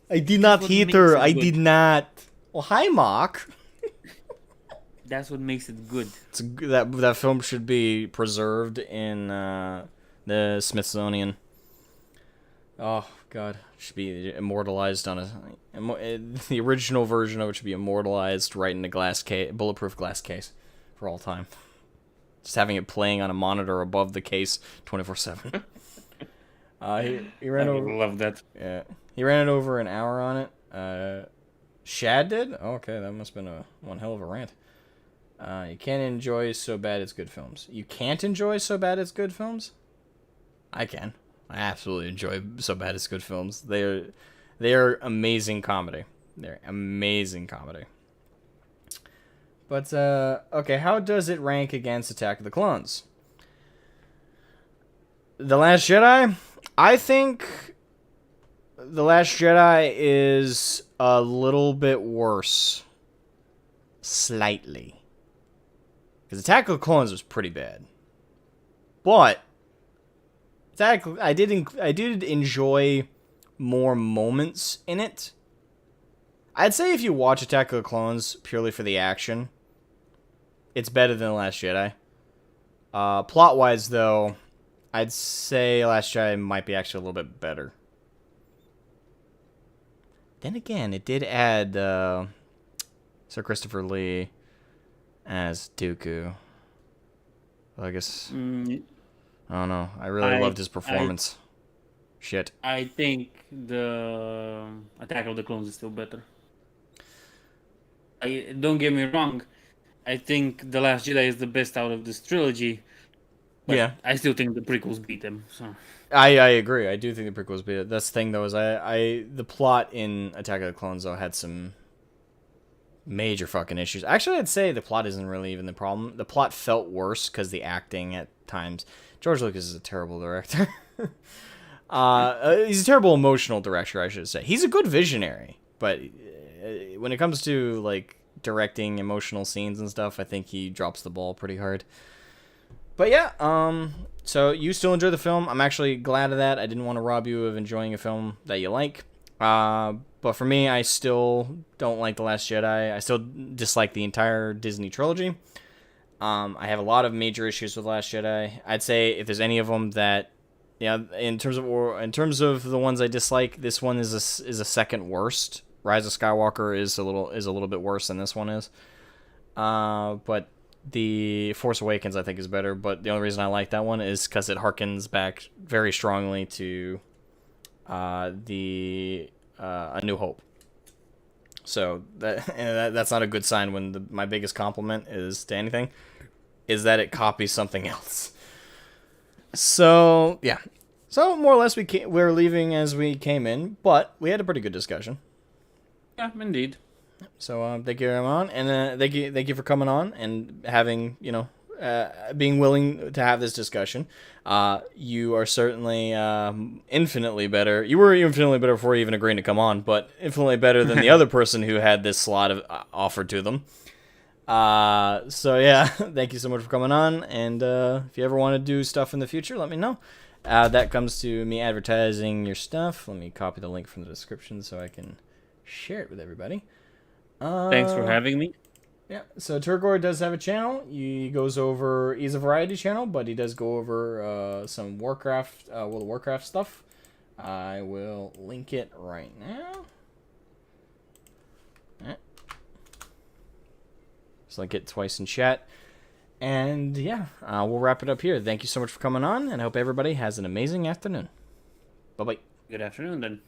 I did That's not what hit makes her. it I good. did not. Well, hi, Mark. That's what makes it good. That film should be preserved in the Smithsonian. Oh God, should be immortalized on the original version of it should be immortalized right in a bulletproof glass case, for all time. Just having it playing on a monitor above the case 24/7. He ran I over. would love that. Yeah, he ran it over an hour on it. Shad did. Oh, okay, that must have been one hell of a rant. You can't enjoy so bad it's good films. You can't enjoy so bad it's good films? I can. I absolutely enjoy so bad it's good films. They are amazing comedy. They're amazing comedy. But okay, how does it rank against Attack of the Clones? The Last Jedi? I think The Last Jedi is a little bit worse. Slightly. Because Attack of the Clones was pretty bad. But I did enjoy more moments in it. I'd say if you watch Attack of the Clones purely for the action, it's better than The Last Jedi. Plot-wise, though, I'd say Last Jedi might be actually a little bit better. Then again, it did add Sir Christopher Lee as Dooku. Well, I guess I don't know. I really loved his performance. Shit. I think the Attack of the Clones is still better. Don't get me wrong. I think The Last Jedi is the best out of this trilogy. But Yeah. I still think the prequels beat them. So I agree. I do think the prequels beat it. That's the thing, though, is the plot in Attack of the Clones, though, had some major fucking issues. Actually, I'd say the plot isn't really even the problem. The plot felt worse because the acting at times. George Lucas is a terrible director. He's a terrible emotional director, I should say. He's a good visionary, but when it comes to like directing emotional scenes and stuff, I think he drops the ball pretty hard. But yeah, so you still enjoy the film. I'm actually glad of that. I didn't want to rob you of enjoying a film that you like. But for me, I still don't like The Last Jedi. I still dislike the entire Disney trilogy. I have a lot of major issues with The Last Jedi. I'd say if there's any of them that, yeah, in terms of the ones I dislike, this one is a second worst. Rise of Skywalker is a little bit worse than this one is. But The Force Awakens I think is better. But the only reason I like that one is because it harkens back very strongly to A New Hope. So that's not a good sign when my biggest compliment is to anything is that it copies something else. So yeah, so more or less we're leaving as we came in, but we had a pretty good discussion. yeah, indeed. So thank you, everyone, and thank you for coming on and having being willing to have this discussion. You are certainly infinitely better. You were infinitely better before even agreeing to come on, but infinitely better than the other person who had this slot offered to them. So yeah, thank you so much for coming on. And if you ever want to do stuff in the future, let me know. That comes to me advertising your stuff. Let me copy the link from the description so I can share it with everybody. Thanks for having me. Yeah, so Turgor does have a channel. He goes over, he's a variety channel, but he does go over some Warcraft, World of Warcraft stuff. I will link it right now. Just link it twice in chat. And yeah, we'll wrap it up here. Thank you so much for coming on, and I hope everybody has an amazing afternoon. Bye-bye. Good afternoon, then.